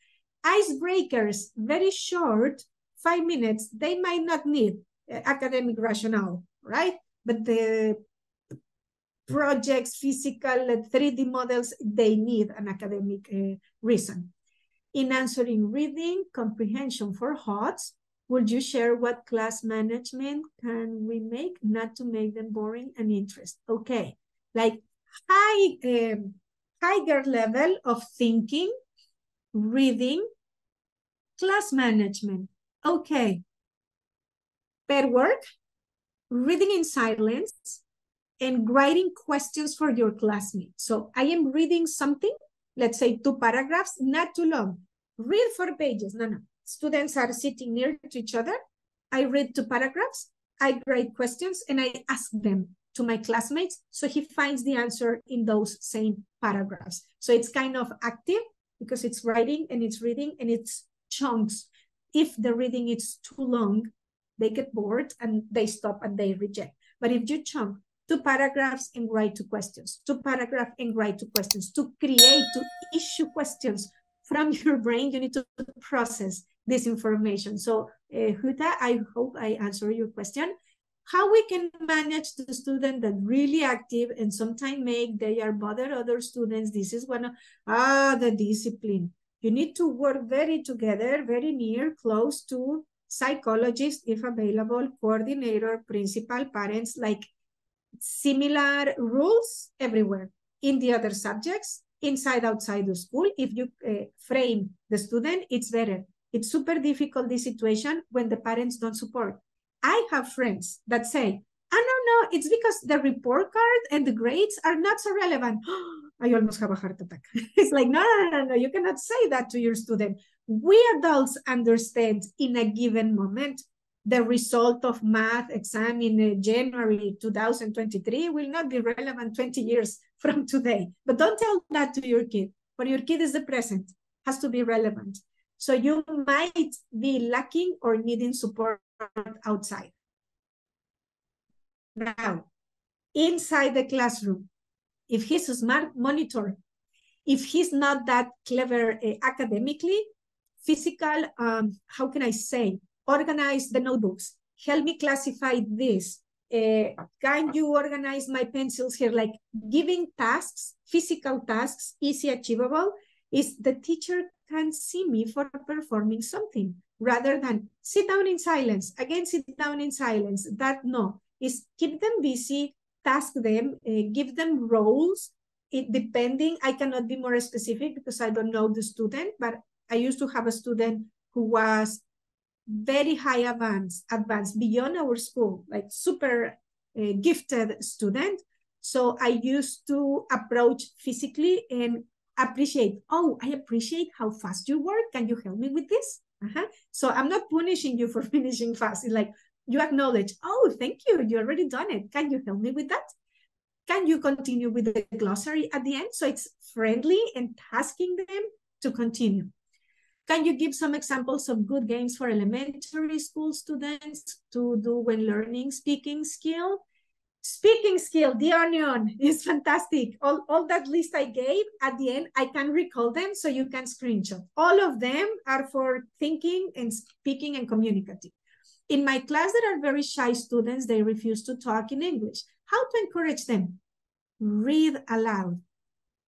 Icebreakers, very short, 5 minutes. They might not need academic rationale, right? But the projects, physical, 3D models, they need an academic reason. In answering reading, comprehension for HOTS, would you share what class management can we make not to make them boring and interest? Okay, like higher level of thinking, reading, class management. Okay. Pair work, reading in silence, and writing questions for your classmates. So I am reading something, let's say 2 paragraphs, not too long. Read 4 pages. No. students are sitting near to each other. I read 2 paragraphs, I write questions, and I ask them to my classmates, so he finds the answer in those same paragraphs. So it's kind of active because it's writing and it's reading and it's chunks. If the reading is too long, they get bored and they stop and they reject. But if you chunk 2 paragraphs and write 2 questions, 2 paragraphs and write 2 questions, to issue questions from your brain, you need to process this information. So, Huda, I hope I answer your question. How we can manage the student that really active and sometimes they are bother other students. This is one of the discipline. You need to work very together, very near, close to psychologist, if available, coordinator, principal, parents, like similar rules everywhere. In the other subjects, inside, outside the school, if you frame the student, it's better. It's super difficult, this situation, when the parents don't support. I have friends that say, no, it's because the report card and the grades are not so relevant. I almost have a heart attack. It's like, no, you cannot say that to your student. We adults understand in a given moment the result of math exam in January 2023 will not be relevant 20 years from today. But don't tell that to your kid. For your kid is the present, has to be relevant. So you might be lacking or needing support outside. Now, inside the classroom, if he's a smart monitor, if he's not that clever academically, physical, how can I say, organize the notebooks, help me classify this. Can you organize my pencils here? Like giving tasks, physical tasks, easy achievable, is the teacher can see me for performing something rather than sit down in silence. Again, sit down in silence. That no, is keep them busy, task them, give them roles. It depending, I cannot be more specific because I don't know the student, but I used to have a student who was very high advanced beyond our school, like super gifted student. So I used to approach physically and appreciate, I appreciate how fast you work. Can you help me with this? So I'm not punishing you for finishing fast. It's like you acknowledge, thank you, you already done it. Can you help me with that? Can you continue with the glossary at the end? So it's friendly and tasking them to continue. Can you give some examples of good games for elementary school students to do when learning speaking skill? Speaking skill, the onion is fantastic. All that list I gave at the end, I can recall them so you can screenshot. All of them are for thinking and speaking and communicative. In my class, there are very shy students. They refuse to talk in English. How to encourage them? Read aloud.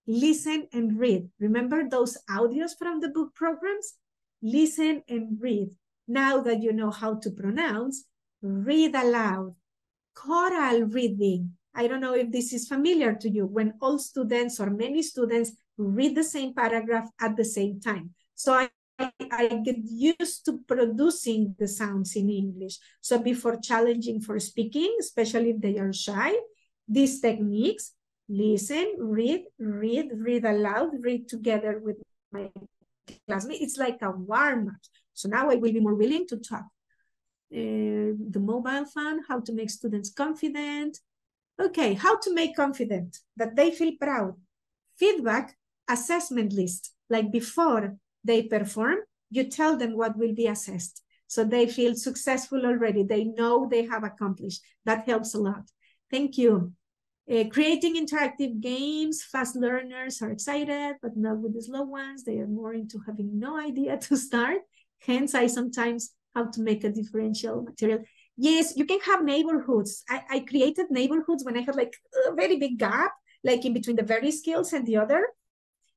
Listen and read. Remember those audios from the book programs? Listen and read. Now that you know how to pronounce, read aloud. Choral reading. I don't know if this is familiar to you, when all students or many students read the same paragraph at the same time. So I get used to producing the sounds in English. So before challenging for speaking, especially if they are shy, these techniques, listen, read aloud, read together with my classmates. It's like a warm-up. So now I will be more willing to talk. The mobile phone, how to make students confident. Okay, how to make confident, that they feel proud. Feedback, assessment list. Like before they perform, you tell them what will be assessed. So they feel successful already. They know they have accomplished. That helps a lot. Thank you. Creating interactive games. Fast learners are excited, but not with the slow ones. They are more into having no idea to start. Hence, I sometimes have to make a differential material. Yes, you can have neighborhoods. I created neighborhoods when I had like a very big gap, like in between the very skills and the other.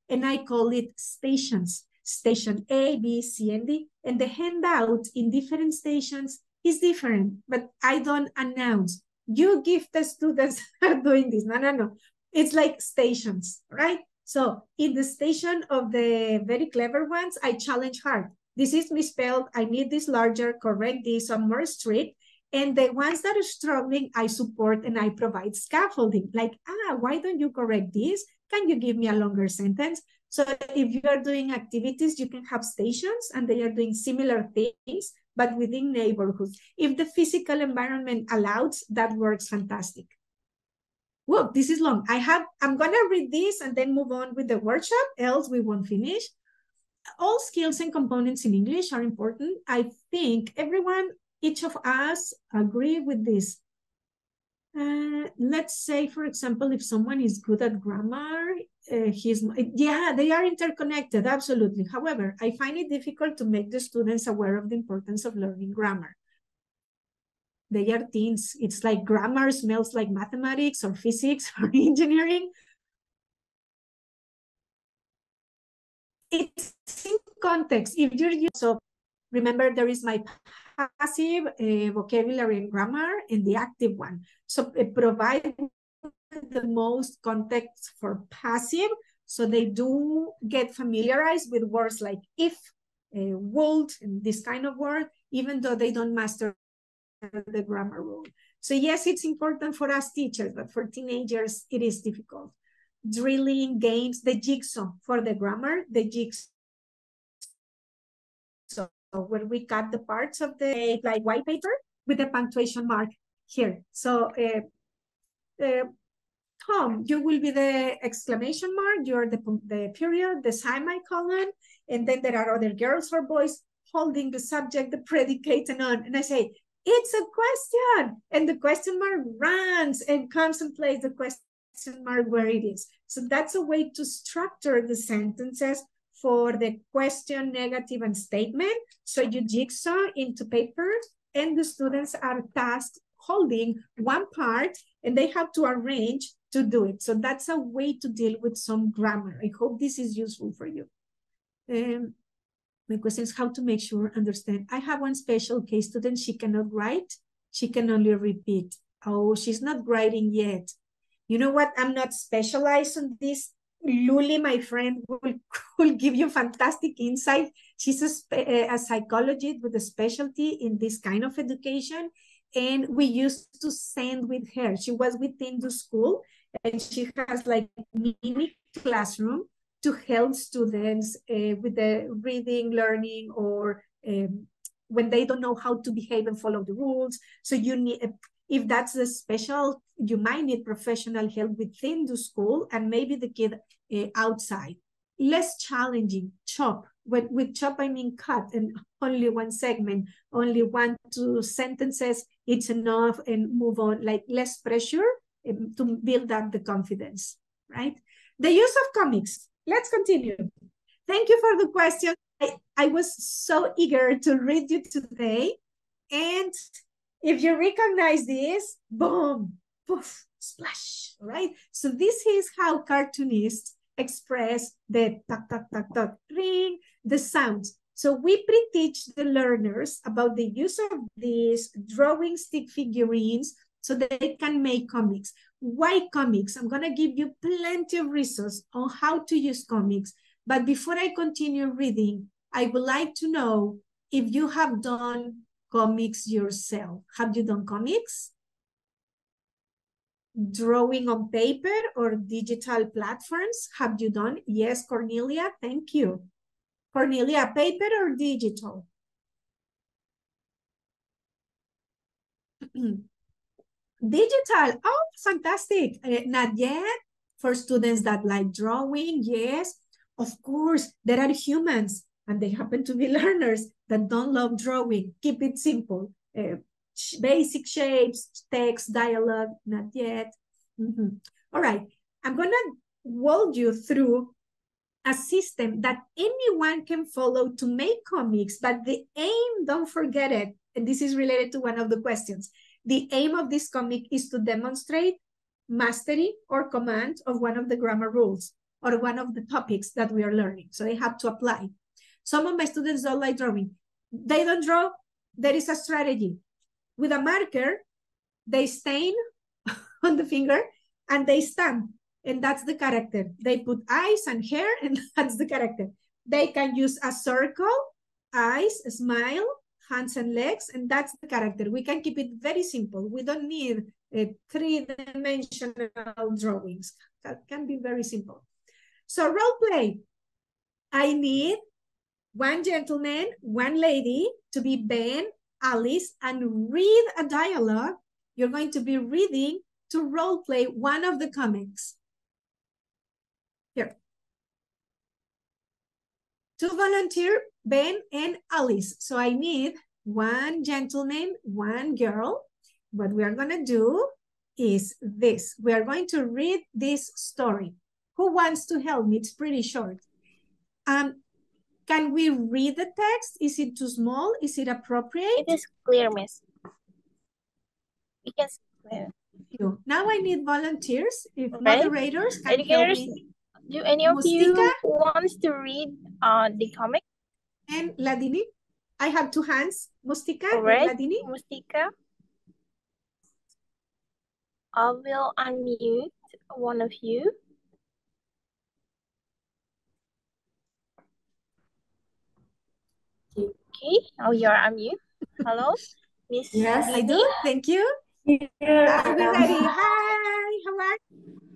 And I call it stations. Station A, B, C, and D. And the handout in different stations is different, but I don't announce. You give the students are doing this. No. It's like stations, right? So in the station of the very clever ones, I challenge hard. This is misspelled. I need this larger, correct this, I'm more strict. And the ones that are struggling, I support and I provide scaffolding. Like, why don't you correct this? Can you give me a longer sentence? So if you are doing activities, you can have stations and they are doing similar things, but within neighborhoods. If the physical environment allows, that works fantastic. Whoa, this is long. I'm gonna read this and then move on with the workshop, else we won't finish. All skills and components in English are important. I think everyone, each of us agree with this. Let's say, for example, if someone is good at grammar, they are interconnected, absolutely. However, I find it difficult to make the students aware of the importance of learning grammar. They are teens. It's like grammar smells like mathematics or physics or engineering. It's in context. If you're so remember, there is my passive vocabulary and grammar and the active one. So provide the most context for passive, so they do get familiarized with words like if, would, and this kind of word, even though they don't master the grammar rule. So yes, it's important for us teachers, but for teenagers, it is difficult. Drilling, games, the jigsaw for the grammar, the jigsaw. So when we cut the parts of the like white paper with the punctuation mark here. So Tom, you will be the exclamation mark, you're the period, the semicolon, and then there are other girls or boys holding the subject, the predicate, and on. And I say, it's a question. And the question mark runs and comes and plays the question mark where it is. So that's a way to structure the sentences for the question, negative, and statement. So you jigsaw into paper, and the students are tasked holding one part, and they have to arrange to do it. So that's a way to deal with some grammar. I hope this is useful for you. My question is how to make sure understand. I have one special case student. She cannot write. She can only repeat. Oh, she's not writing yet. You know what? I'm not specialized on this. Luli, my friend, will give you fantastic insight. She's a psychologist with a specialty in this kind of education. And we used to send with her. She was within the school, and she has like mini classroom to help students with the reading, learning, or when they don't know how to behave and follow the rules. So you need, if that's a special, you might need professional help within the school and maybe the kid outside. Less challenging, chop. With chop, I mean cut, and only one segment, only 1-2 sentences, it's enough, and move on, like less pressure to build up the confidence, right? The use of comics. Let's continue. Thank you for the question. I was so eager to read you today. And if you recognize this, boom, poof, splash, right? So this is how cartoonists express the tuck, tuck, tuck, tuck, ring, the sounds. So we pre-teach the learners about the use of these drawing stick figurines so they can make comics. Why comics? I'm gonna give you plenty of resources on how to use comics. But before I continue reading, I would like to know if you have done comics yourself. Have you done comics? Drawing on paper or digital platforms? Have you done? Yes, Cornelia, thank you. Cornelia, paper or digital? Digital, oh, fantastic. Not yet. For students that like drawing, yes. Of course, there are humans, and they happen to be learners that don't love drawing. Keep it simple. Basic shapes, text, dialogue, not yet. All right, I'm gonna walk you through a system that anyone can follow to make comics, but the aim, don't forget it, and this is related to one of the questions. The aim of this comic is to demonstrate mastery or command of one of the grammar rules or one of the topics that we are learning. So they have to apply. Some of my students don't like drawing. They don't draw. There is a strategy. With a marker, they stain on the finger and they stamp. And that's the character. They put eyes and hair, and that's the character. They can use a circle, eyes, a smile, hands and legs, and that's the character. We can keep it very simple. We don't need three-dimensional drawings. That can be very simple. So role play. I need one gentleman, one lady to be Ben, Alice, and read a dialogue. You're going to be reading to role play one of the comics. Here. To volunteer, Ben and Alice. So I need one gentleman, one girl. What we are going to do is this. We are going to read this story. Who wants to help me? It's pretty short. Can we read the text? Is it too small? Is it appropriate? It is clear, miss. We can see clear. Now I need volunteers. If Right. moderators can help me. Do any of Mustika? you wants to read the comic? And Ladini? I have two hands. Mustika and Right. Ladini. Mustika. I will unmute one of you. Okay, now you're unmute. Hello, Miss. Yes, I do. Thank you. Here Are we ready? Hi. How are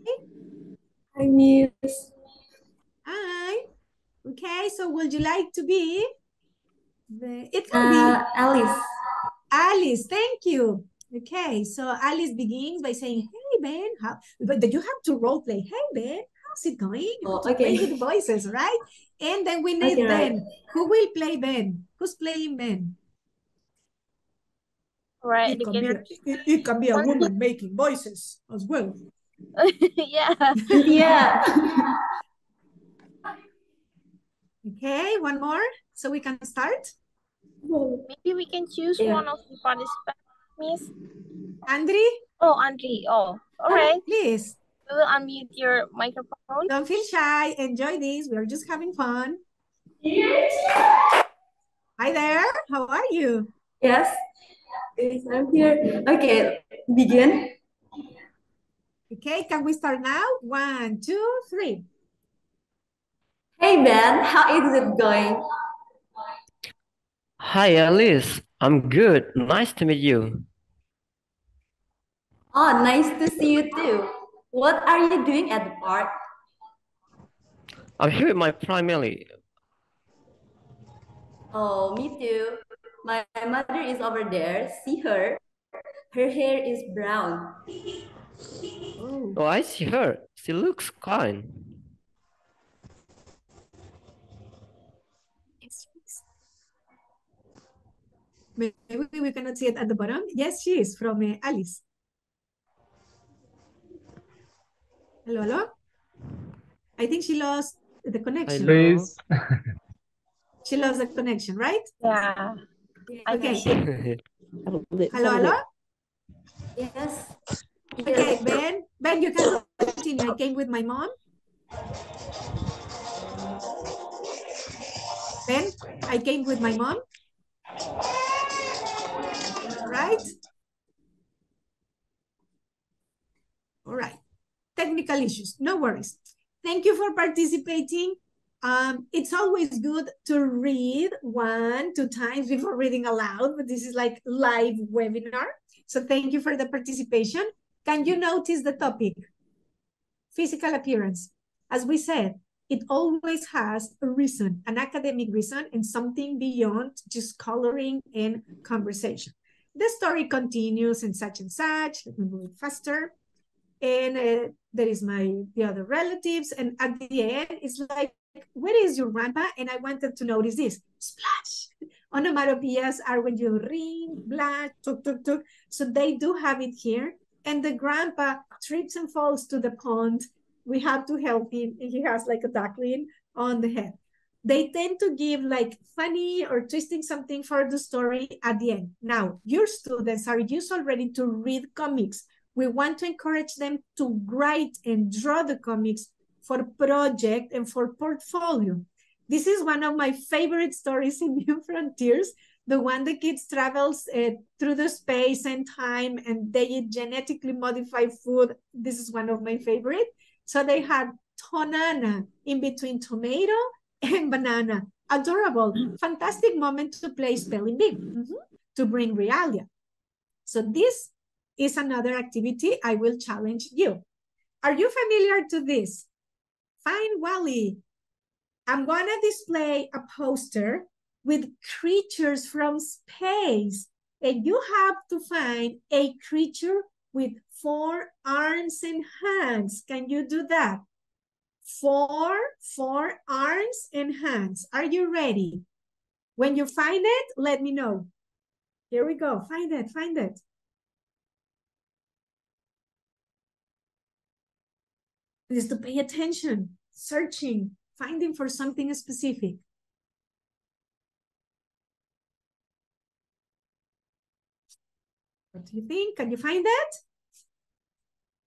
you? Hi, Miss. Hi. Okay, so would you like to be? It can be Alice. Alice. Thank you. Okay, so Alice begins by saying, "Hey Ben, but you have to role play. Hey Ben, how's it going? You have to play with voices, right? And then we need Ben. Right. Who will play Ben? Who's playing Ben? Right. It can be a woman making voices as well. Yeah. Yeah. Okay, one more so we can start. Maybe we can choose one of the participants, Miss. Andri? Oh, Andri. Oh, all right. Please. We will unmute your microphone. Don't feel shy. Enjoy this. We're just having fun. Hi there. How are you? Yes. Yes, I'm here. Okay, begin. Okay, can we start now? 1, 2, 3. Hey Ben, how is it going? Hi Alice, I'm good. Nice to meet you. Oh, nice to see you too. What are you doing at the park? I'm here with my family. Oh, me too. My mother is over there. See her. Her hair is brown. Oh, I see her. She looks kind. Maybe we cannot see it at the bottom. Yes, she is from Alice. Hello, hello? I think she lost the connection. Hello. She lost the connection, right? Yeah. Okay. Hello, hello? Yes. Okay, Ben, you can continue. I came with my mom. Ben, I came with my mom. Right? All right. Technical issues, no worries. Thank you for participating. It's always good to read 1, 2 times before reading aloud, but this is like live webinar. So thank you for the participation. Can you notice the topic? Physical appearance. As we said, it always has a reason, an academic reason, and something beyond just coloring and conversation. The story continues and such. Let me move it faster. And there is the other relatives. And at the end, it's like, where is your grandpa? And I wanted to notice this. Splash. Onomatopoeias are when you ring, blah, tuk, tuk, tuk. So they do have it here. And the grandpa trips and falls to the pond. We have to help him. He has like a duckling on the head. They tend to give like funny or twisting something for the story at the end. Now, your students are used already to read comics. We want to encourage them to write and draw the comics for project and for portfolio. This is one of my favorite stories in New Frontiers, the one the kids travels through the space and time and they eat genetically modified food. This is one of my favorite. So they had tonana in between tomato and banana. Adorable, fantastic moment to play spelling bee, to bring realia. So this is another activity I will challenge you. Are you familiar to this? Find Wally. I'm gonna display a poster with creatures from space. And you have to find a creature with 4 arms and hands. Can you do that? Four arms and hands. Are you ready? When you find it, let me know. Here we go. Find it, find it. Is to pay attention, searching, finding for something specific. What do you think? Can you find it?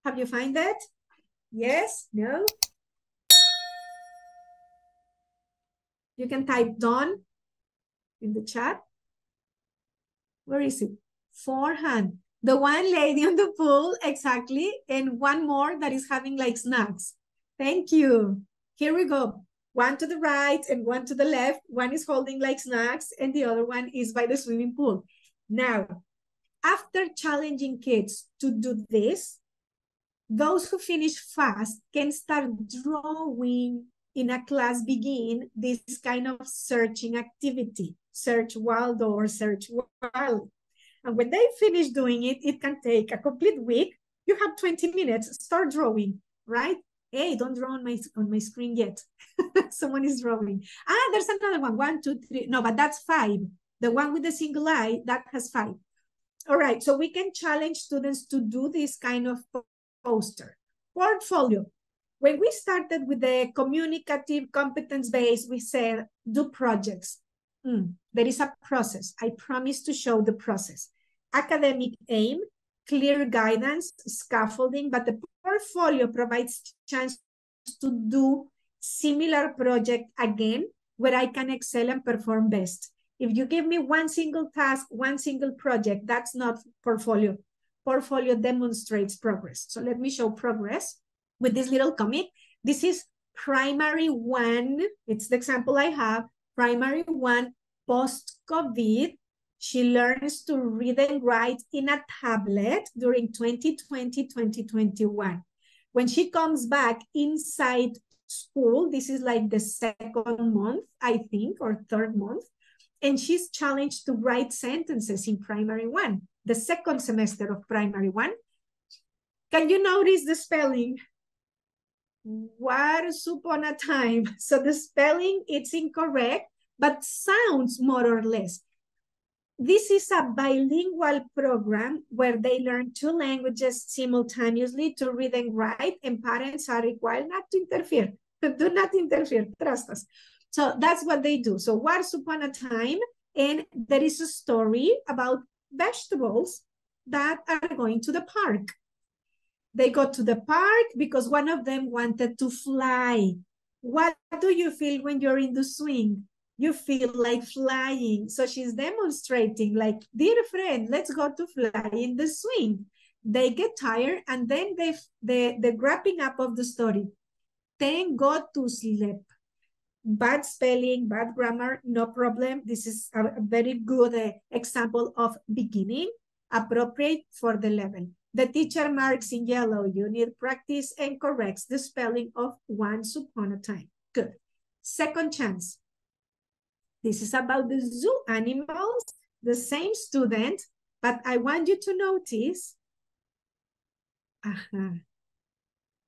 Have you find it? Yes? No? You can type done in the chat. Where is it? 4 hand. The one lady on the pool, exactly. And one more that is having like snacks. Thank you. Here we go. One to the right and one to the left. One is holding like snacks and the other one is by the swimming pool. Now, after challenging kids to do this, those who finish fast can start drawing in a class begin this kind of searching activity. Search Waldo or search Wally. And when they finish doing it, it can take a complete week. You have 20 minutes, start drawing, right? Hey, don't draw on my screen yet. Someone is drawing. Ah, there's another one. 1, 2, 3. No, but that's 5. The one with the single eye, that has 5. All right, so we can challenge students to do this kind of poster. Portfolio. When we started with the communicative competence base, we said, do projects. There is a process. I promise to show the process. Academic aim, clear guidance, scaffolding, but the portfolio provides chance to do similar project again, where I can excel and perform best. If you give me one single task, one single project, that's not portfolio. Portfolio demonstrates progress. So let me show progress with this little comic. This is primary 1. It's the example I have. Primary 1, post-COVID. She learns to read and write in a tablet during 2020-2021. When she comes back inside school, this is like the 2nd month, I think, or 3rd month, and she's challenged to write sentences in primary 1, the 2nd semester of primary 1. Can you notice the spelling? Once upon a time. So the spelling, it's incorrect, but sounds more or less. This is a bilingual program where they learn 2 languages simultaneously to read and write, and parents are required not to interfere. Do not interfere, trust us. So that's what they do. So once upon a time, and there is a story about vegetables that are going to the park. They go to the park because one of them wanted to fly. What do you feel when you're in the swing? You feel like flying. So she's demonstrating like, dear friend, let's go to fly in the swing. They get tired and then the wrapping up of the story. Then go to sleep. Bad spelling, bad grammar, no problem. This is a very good example of beginning, appropriate for the level. The teacher marks in yellow, you need practice, and corrects the spelling of once upon a time. Good. Second chance. This is about the zoo animals, the same student, but I want you to notice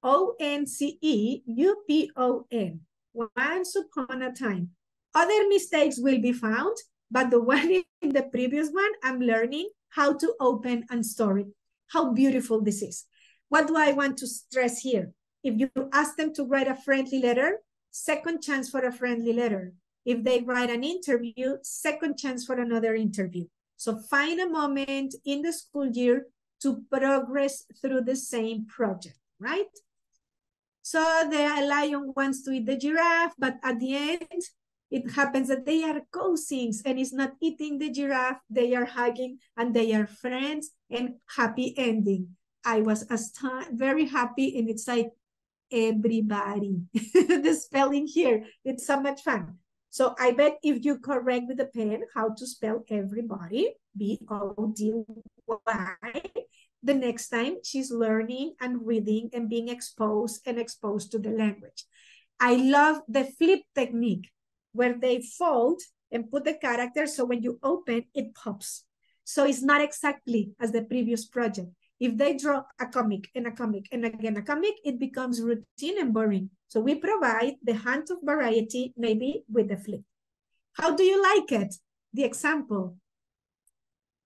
ONCEUPON, once upon a time. Other mistakes will be found, but the one in the previous one, I'm learning how to open and store it. How beautiful this is. What do I want to stress here? If you ask them to write a friendly letter, 2nd chance for a friendly letter. If they write an interview, 2nd chance for another interview. So find a moment in the school year to progress through the same project, right? So the lion wants to eat the giraffe, but at the end, it happens that they are cousins and it's not eating the giraffe, they are hugging and they are friends, and happy ending. I was very happy, and it's like everybody. The spelling here, it's so much fun. So I bet if you correct with the pen how to spell everybody, B-O-D-Y, the next time she's learning and reading and being exposed to the language. I love the flip technique where they fold and put the character so when you open, it pops. So it's not exactly as the previous project. If they draw a comic and a comic and again a comic, it becomes routine and boring. So we provide the hint of variety, maybe with the flip. How do you like it? The example.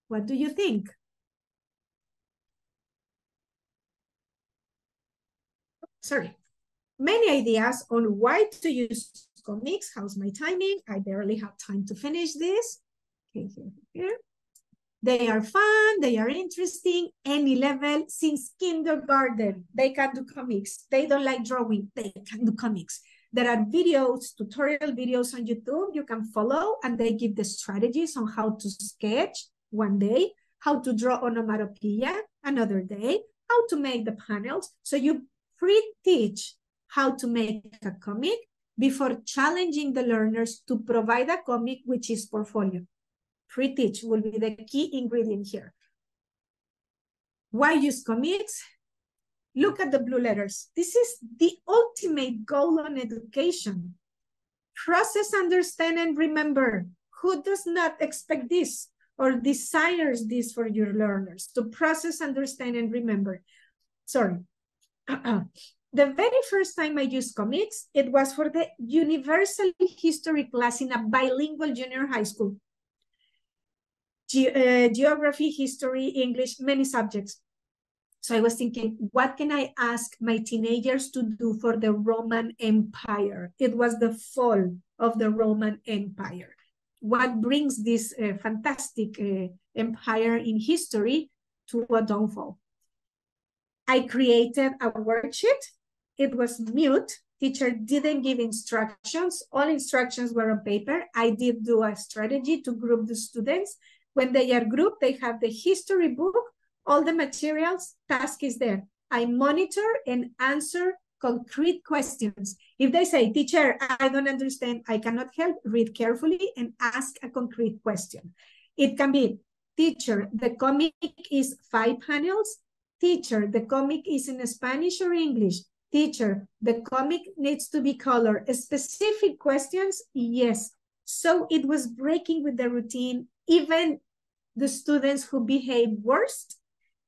What do you think? Sorry. Many ideas on why to use comics. How's my timing? I barely have time to finish this. Okay, here. They are fun, they are interesting, any level, since kindergarten, they can do comics. They don't like drawing, they can do comics. There are videos, tutorial videos on YouTube you can follow, and they give the strategies on how to sketch one day, how to draw onomatopoeia another day, how to make the panels. So you pre-teach how to make a comic before challenging the learners to provide a comic which is portfolio. Pre-teach will be the key ingredient here. Why use comics? Look at the blue letters. This is the ultimate goal on education. Process, understand, and remember. Who does not expect this or desires this for your learners? To process, understand, and remember. Sorry. The very first time I used comics, it was for the universal history class in a bilingual junior high school. Geography, history, English, many subjects. So I was thinking, what can I ask my teenagers to do for the Roman Empire? It was the fall of the Roman Empire. What brings this fantastic empire in history to a downfall? I created a worksheet. It was mute. Teacher didn't give instructions. All instructions were on paper. I did do a strategy to group the students. When they are grouped, they have the history book, all the materials, task is there. I monitor and answer concrete questions. If they say, teacher, I don't understand, I cannot help, read carefully and ask a concrete question. It can be, teacher, the comic is 5 panels. Teacher, the comic is in Spanish or English. Teacher, the comic needs to be colored. Specific questions, yes. So it was breaking with the routine. Even the students who behaved worst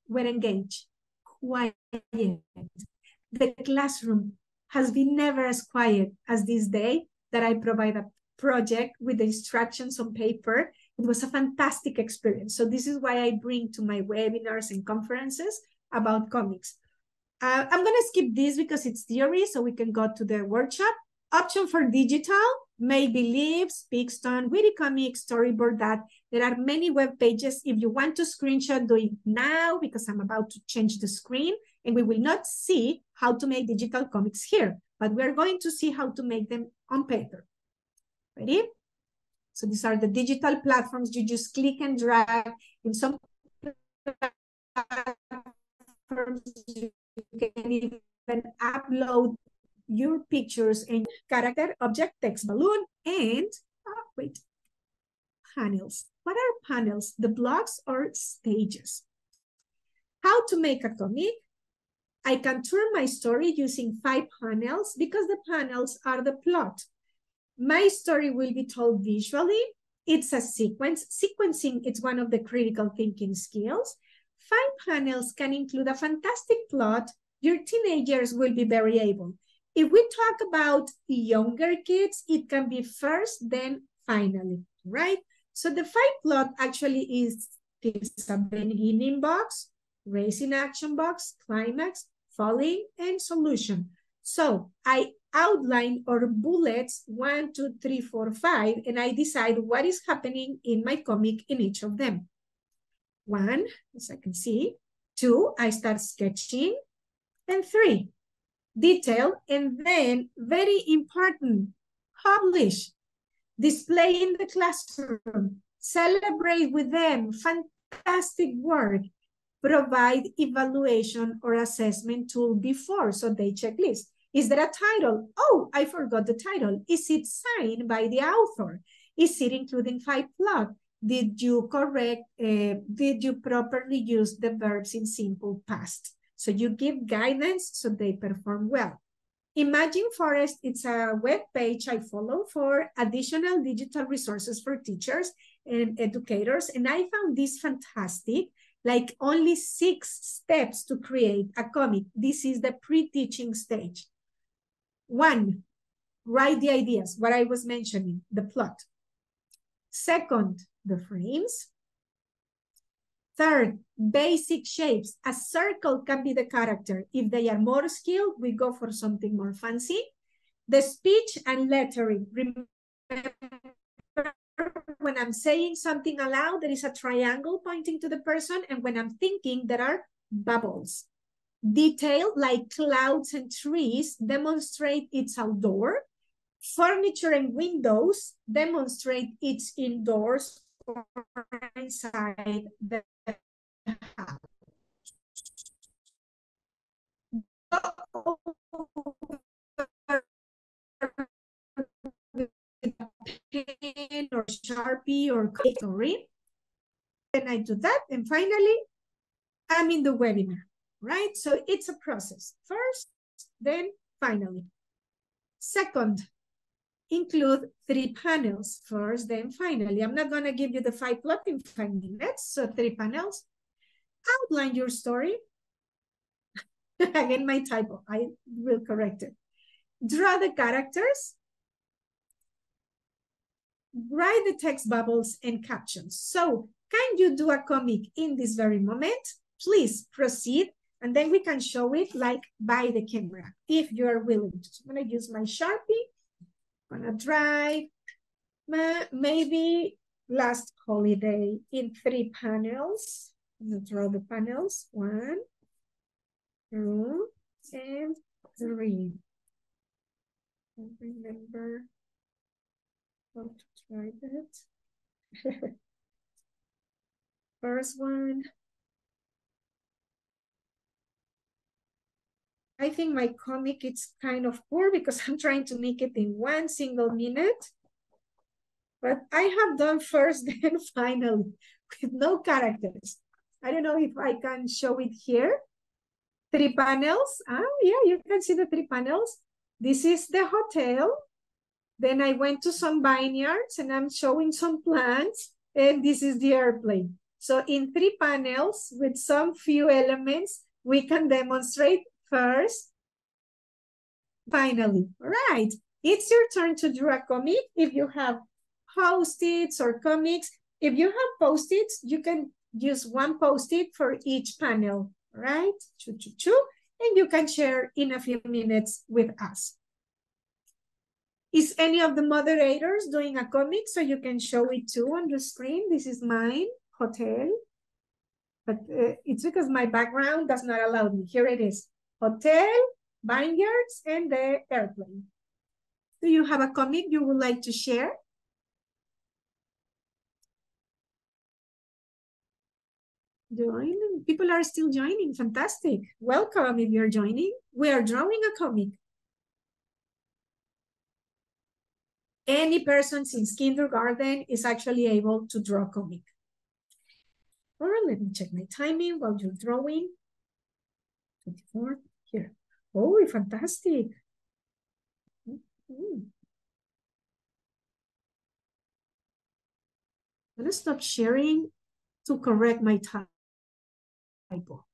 were engaged, quiet. The classroom has been never as quiet as this day that I provide a project with the instructions on paper. It was a fantastic experience. So this is why I bring to my webinars and conferences about comics. I'm gonna skip this because it's theory, so we can go to the workshop. Option for digital, Make Believe, Speakstone, Witty Comics, Storyboard that. There are many web pages. If you want to screenshot, do it now because I'm about to change the screen and we will not see how to make digital comics here, but we're going to see how to make them on paper. Ready? So these are the digital platforms. You just click and drag. In some platforms, you can even upload your pictures and character, object, text, balloon, and panels. What are panels? The blocks or stages. How to make a comic? I can turn my story using 5 panels because the panels are the plot. My story will be told visually. It's a sequence. Sequencing is one of the critical thinking skills. 5 panels can include a fantastic plot. Your teenagers will be very able. If we talk about younger kids, it can be first, then finally, right? So the 5 plot actually is a beginning box, racing action box, climax, falling, and solution. So I outline or bullets 1, 2, 3, 4, 5, and I decide what is happening in my comic in each of them. 1, as I can see. 2, I start sketching. And 3, detail, and then very important, publish, display in the classroom, celebrate with them, fantastic work, provide evaluation or assessment tool before, so they checklist. Is there a title? Oh, I forgot the title. Is it signed by the author? Is it including 5 plot? Did you properly use the verbs in simple past? So you give guidance so they perform well. Imagine Forest, it's a web page I follow for additional digital resources for teachers and educators. And I found this fantastic, like only 6 steps to create a comic. This is the pre-teaching stage. 1, write the ideas, what I was mentioning, the plot. 2nd, the frames. 3rd, basic shapes. A circle can be the character. If they are more skilled, we go for something more fancy. The speech and lettering. Remember, when I'm saying something aloud, there is a triangle pointing to the person. And when I'm thinking, there are bubbles. Detail, like clouds and trees, demonstrate it's outdoor. Furniture and windows demonstrate it's indoors or inside the house. Pen or Sharpie or story. Then I do that, and finally, I'm in the webinar, right? So it's a process. First, then finally. 2nd, include 3 panels. First, then finally. I'm not going to give you the 5 plot in 5 minutes. So 3 panels. Outline your story. Again, my typo. I will correct it. Draw the characters. Write the text bubbles and captions. So can you do a comic in this very moment? Please proceed. And then we can show it like by the camera, if you are willing to. So I'm going to use my Sharpie. I'm going to try maybe last holiday in 3 panels. I'm going to draw the panels. 1, 2, and 3. I don't remember how to try that. First one. I think my comic is kind of poor because I'm trying to make it in 1 single minute. But I have done first, then finally, with no characters. I don't know if I can show it here. 3 panels. Yeah, you can see the 3 panels. This is the hotel. Then I went to some vineyards and I'm showing some plants. And this is the airplane. So in 3 panels with some few elements, we can demonstrate first, finally. All right. It's your turn to draw a comic. If you have Post-its or comics, if you have Post-its, you can use 1 Post-it for each panel, right? Choo, choo, choo. And you can share in a few minutes with us. Is any of the moderators doing a comic so you can show it too on the screen? This is mine, hotel. But it's because my background does not allow me. Here it is. Hotel, vineyards, and the airplane. Do you have a comic you would like to share? Join. People are still joining. Fantastic. Welcome if you're joining. We are drawing a comic. Any person since kindergarten is actually able to draw a comic. Or let me check my timing while you're drawing. 24 here. Oh, fantastic. I'm gonna stop sharing to correct my typo.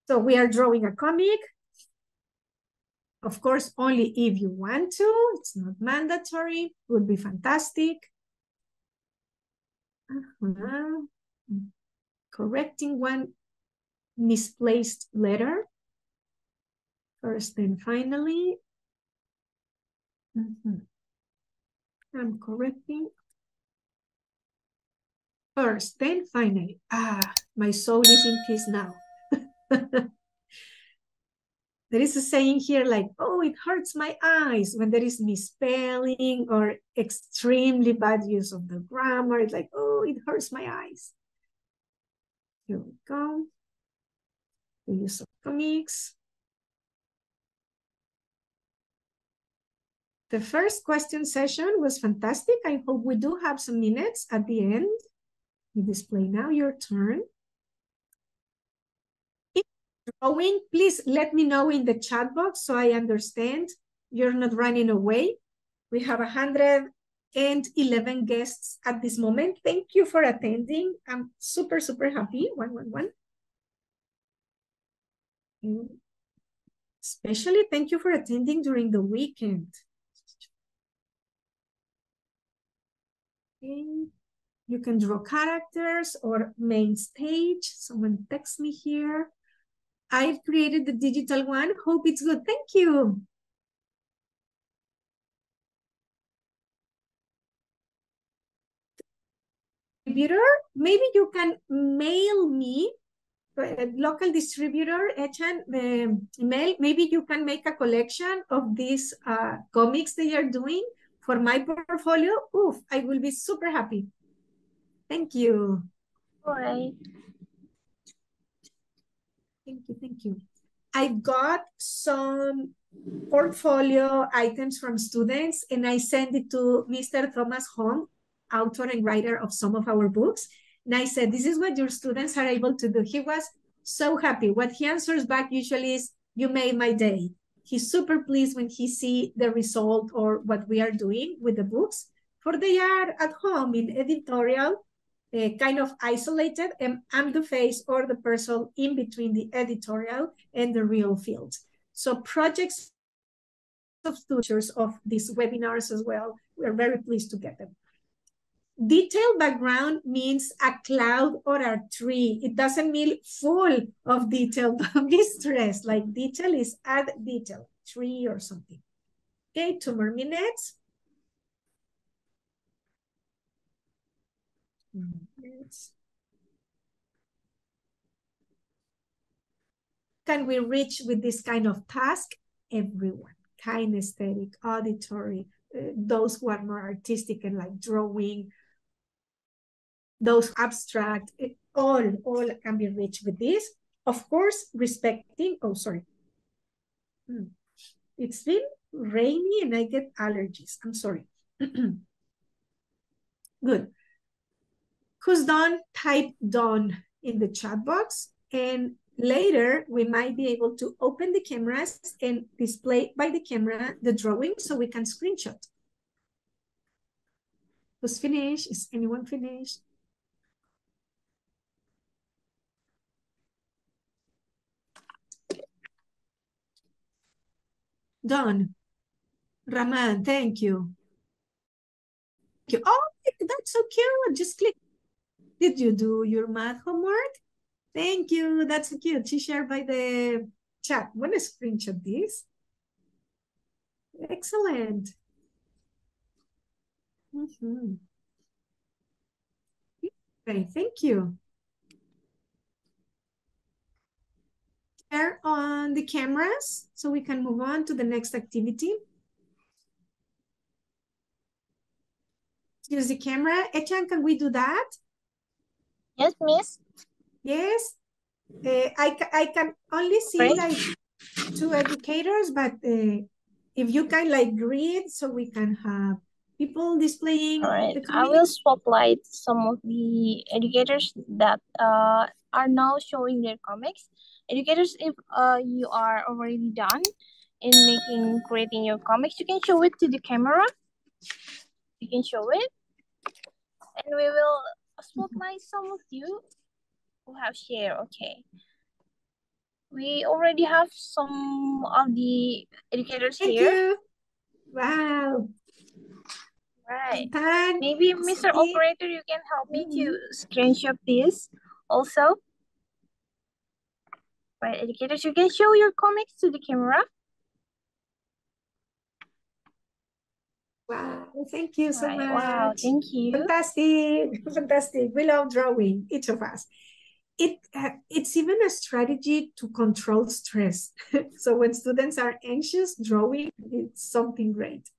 So we are drawing a comic. Of course, only if you want to. It's not mandatory. Would be fantastic. Correcting 1 misplaced letter. First, then finally. I'm correcting. First, then finally. My soul is in peace now. There is a saying here like, oh, it hurts my eyes when there is misspelling or extremely bad use of the grammar. It's like, oh, it hurts my eyes. Here we go. The use of comics. The first question session was fantastic. I hope we do have some minutes at the end. You display now your turn. drawing, please let me know in the chat box so I understand you're not running away. We have 111 guests at this moment. Thank you for attending. I'm super, super happy. 111. Especially thank you for attending during the weekend. Okay. You can draw characters or main stage. Someone text me here. I've created the digital one. Hope it's good. Thank you. Distributor, maybe you can mail me, local distributor, Echan, the email. Maybe you can make a collection of these comics they are doing for my portfolio. Oof, I will be super happy. Thank you. All right. Thank you. I got some portfolio items from students and I sent it to Mr. Thomas Hong, author and writer of some of our books. And I said, this is what your students are able to do. He was so happy. What he answers back usually is, you made my day. He's super pleased when he see the result or what we are doing with the books. For they are at home in editorial, kind of isolated, and I'm the face or the person in between the editorial and the real field. So projects of features of these webinars as well. We're very pleased to get them. Detailed background means a cloud or a tree. It doesn't mean full of detail. Don't be stressed. Like detail is add detail, tree or something. Okay, 2 more minutes. Can we reach with this kind of task? Everyone, kinesthetic, auditory, those who are more artistic and like drawing, those abstract, all can be reached with this. Of course, respecting, oh, sorry. It's been rainy and I get allergies. I'm sorry. Good. Who's done? Type done in the chat box. And later, we might be able to open the cameras and display by the camera the drawing so we can screenshot. Who's finished? Is anyone finished? Done. Raman, thank you. Oh, that's so cute. Just click. Did you do your math homework? Thank you. That's so cute. She shared by the chat. Want to screenshot this? Excellent. Great. Thank you. Share on the cameras so we can move on to the next activity. Use the camera. Echan, can we do that? Yes, miss. Yes. I can only see Great. like 2 educators, but if you can like read so we can have people displaying. All right. the I will spotlight some of the educators that are now showing their comics. Educators, if you are already done in creating your comics, you can show it to the camera. You can show it. And we will spotlight some of you who have shared. Okay. We already have some of the educators Thank here. you. Wow. Right. And Maybe Mr. Operator, you can help me to screenshot this also. Right, educators, you can show your comics to the camera. Wow, thank you so much. Wow, thank you. Fantastic, fantastic. We love drawing, each of us. It's even a strategy to control stress. So when students are anxious, drawing is something great.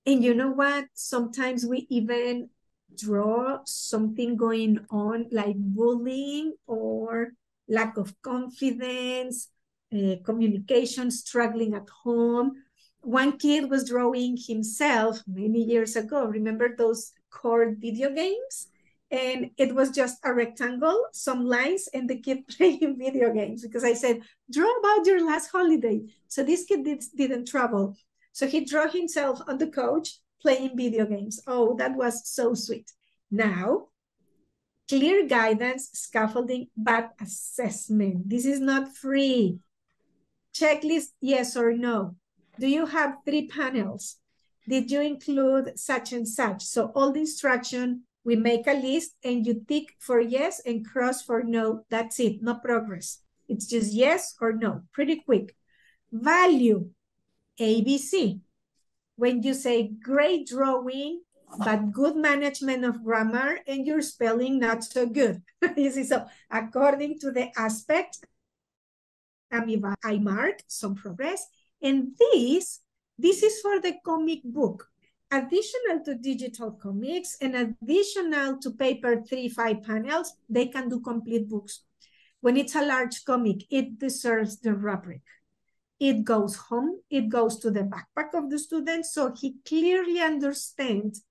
And you know what? Sometimes we even draw something going on like bullying or lack of confidence, communication, struggling at home. One kid was drawing himself many years ago. Remember those core video games? And it was just a rectangle, some lines, and the kid playing video games, because I said, draw about your last holiday. So this kid didn't travel. So he drew himself on the couch playing video games. Oh, that was so sweet. Now, clear guidance, scaffolding, but assessment. This is not free. Checklist, yes or no. Do you have 3 panels? Did you include such and such? So all the instruction, we make a list and you tick for yes and cross for no. That's it, no progress. It's just yes or no, pretty quick. Value, ABC. When you say great drawing, but good management of grammar and your spelling not so good. You see, so according to the aspect, I mark some progress. And this is for the comic book. Additional to digital comics and additional to paper 3-5 panels, they can do complete books. When it's a large comic, it deserves the rubric. It goes home, it goes to the backpack of the student, so he clearly understands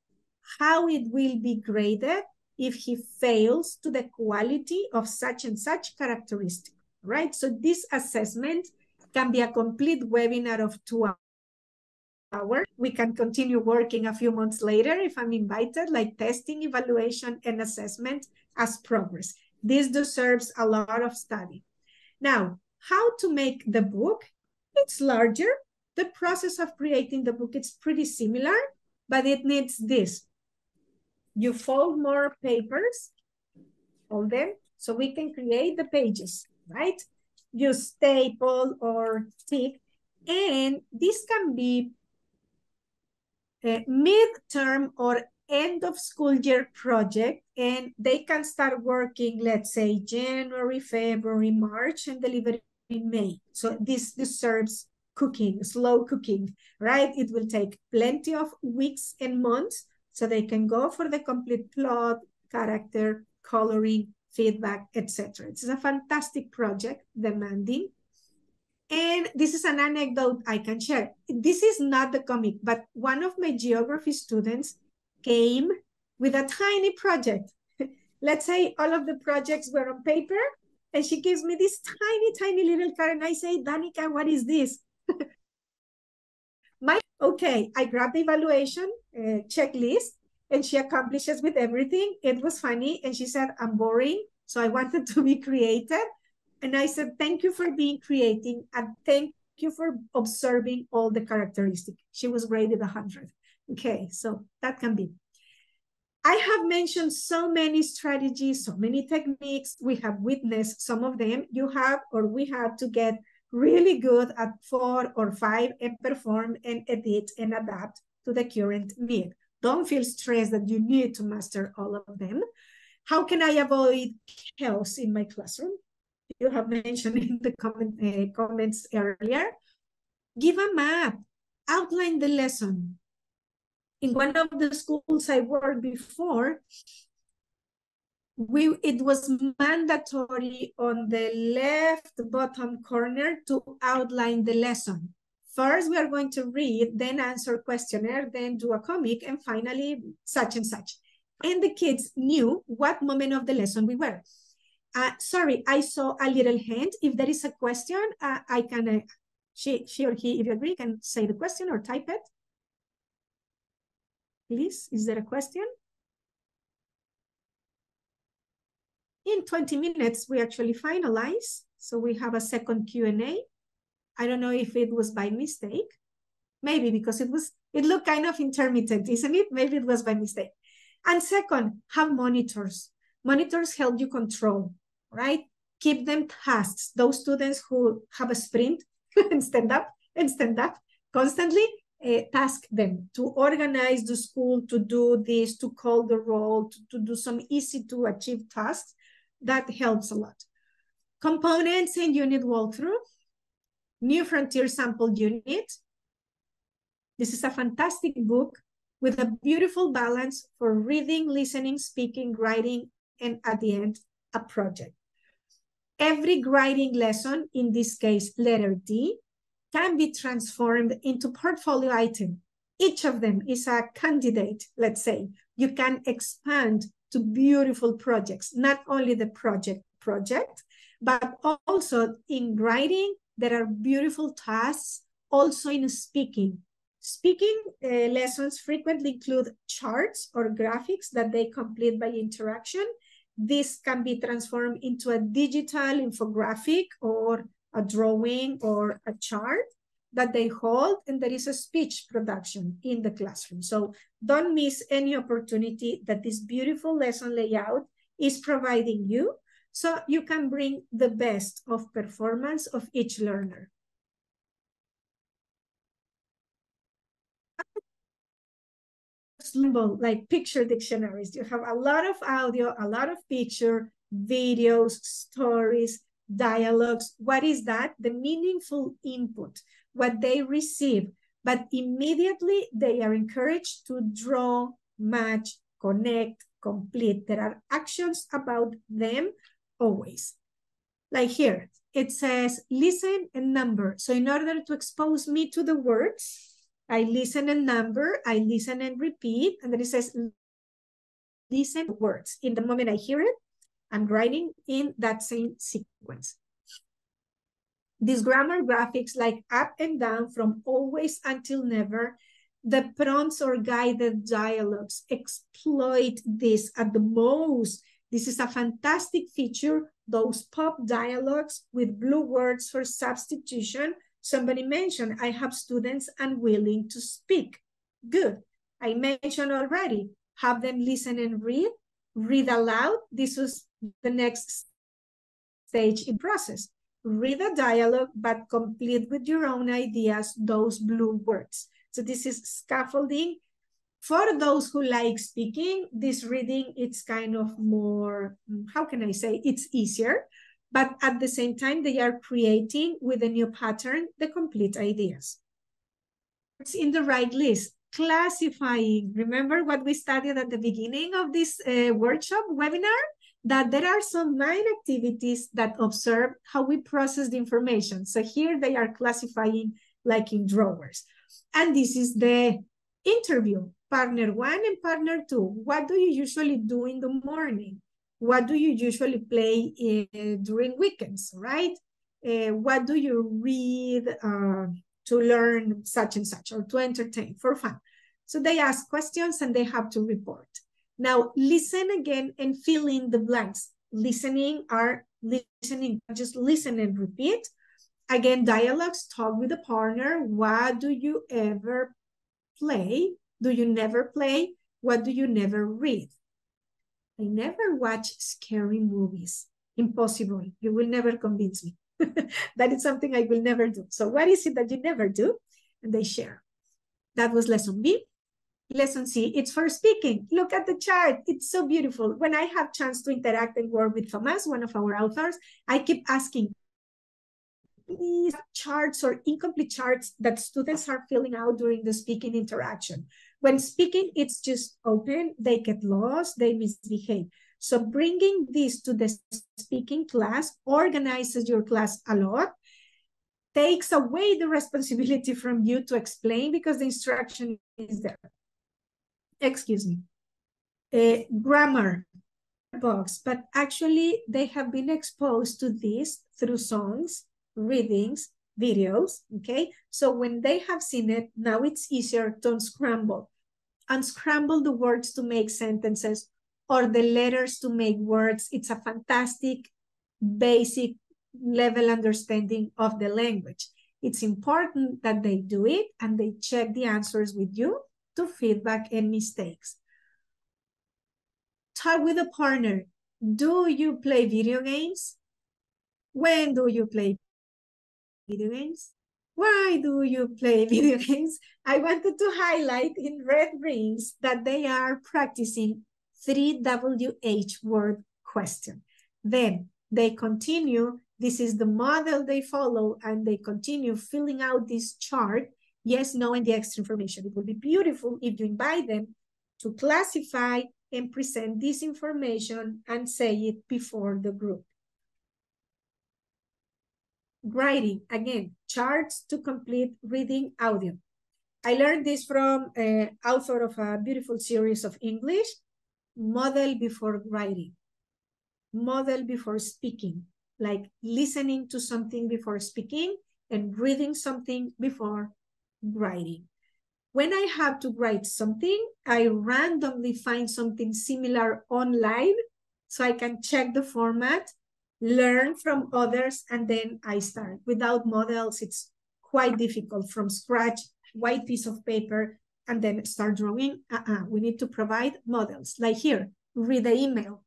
how it will be graded if he fails to the quality of such and such characteristic, right? So this assessment can be a complete webinar of 2 hours. We can continue working a few months later if I'm invited, like testing, evaluation, and assessment as progress. This deserves a lot of study. Now, how to make the book? It's larger. The process of creating the book is pretty similar, but it needs this. You fold more papers, fold them, so we can create the pages, right? You staple or stick, and this can be a midterm or end of school year project, and they can start working, let's say, January, February, March, and deliver in May. So this deserves cooking, slow cooking, right? It will take plenty of weeks and months so they can go for the complete plot, character, coloring, feedback, etc. It's a fantastic project, demanding. And this is an anecdote I can share. This is not the comic, but one of my geography students came with a tiny project. Let's say all of the projects were on paper, and she gives me this tiny, tiny little card, and I say, Danica, what is this? Okay, I grabbed the evaluation checklist, and she accomplishes with everything. It was funny, and she said, I'm boring, so I wanted to be creative. And I said, thank you for being creative, and thank you for observing all the characteristics. She was graded 100. Okay, so that can be. I have mentioned so many strategies, so many techniques. We have witnessed some of them. You have, or we have to get really good at 4 or 5 and perform and edit and adapt to the current need. Don't feel stressed that you need to master all of them. How can I avoid chaos in my classroom? You have mentioned in the comments earlier. Give a map, outline the lesson. In one of the schools I worked before, it was mandatory on the left bottom corner to outline the lesson. First, we are going to read, then answer questionnaire, then do a comic, and finally such and such. And the kids knew what moment of the lesson we were. Sorry, I saw a little hand. If there is a question, I can, she or he, if you agree, can say the question or type it. Please, is there a question? In 20 minutes, we actually finalize. So we have a second Q&A. I don't know if it was by mistake. Maybe because it looked kind of intermittent, isn't it? Maybe it was by mistake. And second, have monitors. Monitors help you control, right? Keep them tasks. Those students who have a sprint and stand up constantly, task them to organize the school, to do this, to call the roll, to do some easy to achieve tasks. That helps a lot. Components and unit walkthrough. New Frontier Sample Unit. This is a fantastic book with a beautiful balance for reading, listening, speaking, writing, and at the end, a project. Every writing lesson, in this case, letter D, can be transformed into portfolio item. Each of them is a candidate, let's say. You can expand to beautiful projects, not only the project, but also in writing, there are beautiful tasks, also in speaking. Speaking lessons frequently include charts or graphics that they complete by interaction. This can be transformed into a digital infographic or a drawing or a chart that they hold, and there is a speech production in the classroom. So don't miss any opportunity that this beautiful lesson layout is providing you, so you can bring the best of performance of each learner. Like picture dictionaries. You have a lot of audio, a lot of picture, videos, stories, dialogues. What is that? The meaningful input, what they receive, but immediately they are encouraged to draw, match, connect, complete. There are actions about them always. Like here, it says listen and number. So in order to expose me to the words, I listen and number, I listen and repeat, and then it says listen words. In the moment I hear it, I'm writing in that same sequence. These grammar graphics like up and down, from always until never, the prompts or guided dialogues exploit this at the most. This is a fantastic feature, those pop dialogues with blue words for substitution. Somebody mentioned, I have students unwilling to speak. Good. I mentioned already, have them listen and read aloud. This was the next stage in process. Read a dialogue, but complete with your own ideas those blue words. So this is scaffolding. For those who like speaking, this reading, it's kind of more, how can I say, it's easier. But at the same time, they are creating with a new pattern the complete ideas. It's in the right list. Classifying. Remember what we studied at the beginning of this workshop webinar? That there are some mind activities that observe how we process the information. So here they are classifying like in drawers. And this is the interview, partner 1 and partner 2. What do you usually do in the morning? What do you usually play during weekends, right? What do you read to learn such and such, or to entertain for fun? So they ask questions and they have to report. Now, listen again and fill in the blanks. Listening, just listen and repeat. Again, dialogues, talk with the partner. What do you ever play? Do you never play? What do you never read? I never watch scary movies. Impossible. You will never convince me. That is something I will never do. So what is it that you never do? And they share. That was lesson B. Lesson C, it's for speaking. Look at the chart. It's so beautiful. When I have chance to interact and work with Thomas, one of our authors, I keep asking, please, charts or incomplete charts that students are filling out during the speaking interaction. When speaking, it's just open, they get lost, they misbehave. So bringing this to the speaking class organizes your class a lot, takes away the responsibility from you to explain because the instruction is there. Excuse me. Grammar box, but actually they have been exposed to this through songs, readings, videos, okay? So when they have seen it, now it's easier to unscramble the words to make sentences or the letters to make words. It's a fantastic basic level understanding of the language. It's important that they do it and they check the answers with you to feedback and mistakes. Talk with a partner. Do you play video games? When do you play video games? Why do you play video games? I wanted to highlight in red rings that they are practicing 3WH word question. Then they continue. This is the model they follow, and they continue filling out this chart. Yes, no, and the extra information. It would be beautiful if you invite them to classify and present this information and say it before the group. Writing, again, charts to complete reading audio. I learned this from an author of a beautiful series of English. model before writing, model before speaking, like listening to something before speaking and reading something before writing. When I have to write something, I randomly find something similar online so I can check the format, learn from others, and then I start. Without models, it's quite difficult from scratch, white piece of paper, and then start drawing. We need to provide models. Like here, read the email.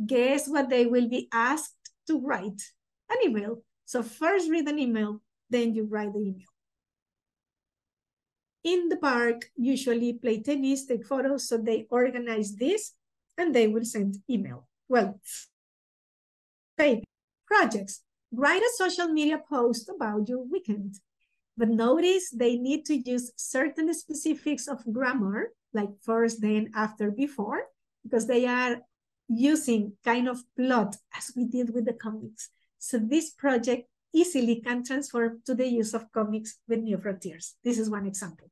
Guess what they will be asked to write? An email. So first read an email, then you write the email. In the park, usually play tennis, take photos, so they organize this and they will send email. Well, fake projects. Write a social media post about your weekend. But notice they need to use certain specifics of grammar, like first, then, after, before, because they are using kind of plot as we did with the comics. So this project easily can transform to the use of comics with New Frontiers. This is one example.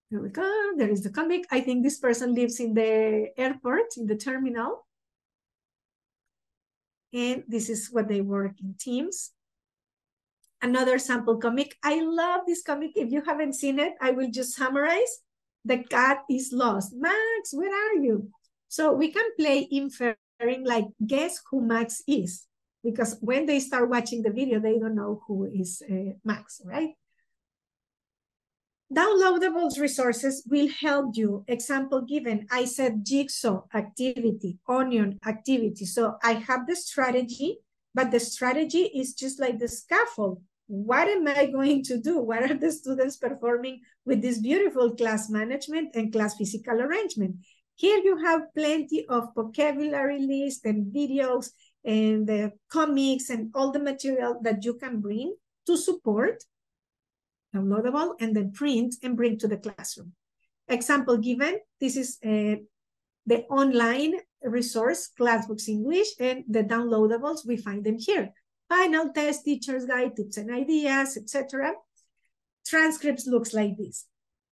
Here we go. There is the comic. I think this person lives in the airport, in the terminal. And this is what they work in teams. Another sample comic. I love this comic. If you haven't seen it, I will just summarize. The cat is lost. Max, where are you? So we can play inferring, like, guess who Max is? Because when they start watching the video, they don't know who is Max, right? Downloadables resources will help you. Example given, I said jigsaw activity, onion activity. So I have the strategy, but the strategy is just like the scaffold. What am I going to do? What are the students performing with this beautiful class management and class physical arrangement? Here you have plenty of vocabulary lists and videos and the comics and all the material that you can bring to support, downloadable, and then print and bring to the classroom. Example given, this is the online resource, Classbooks English, and the downloadables, we find them here. Final test, teacher's guide, tips and ideas, etc. Transcripts looks like this.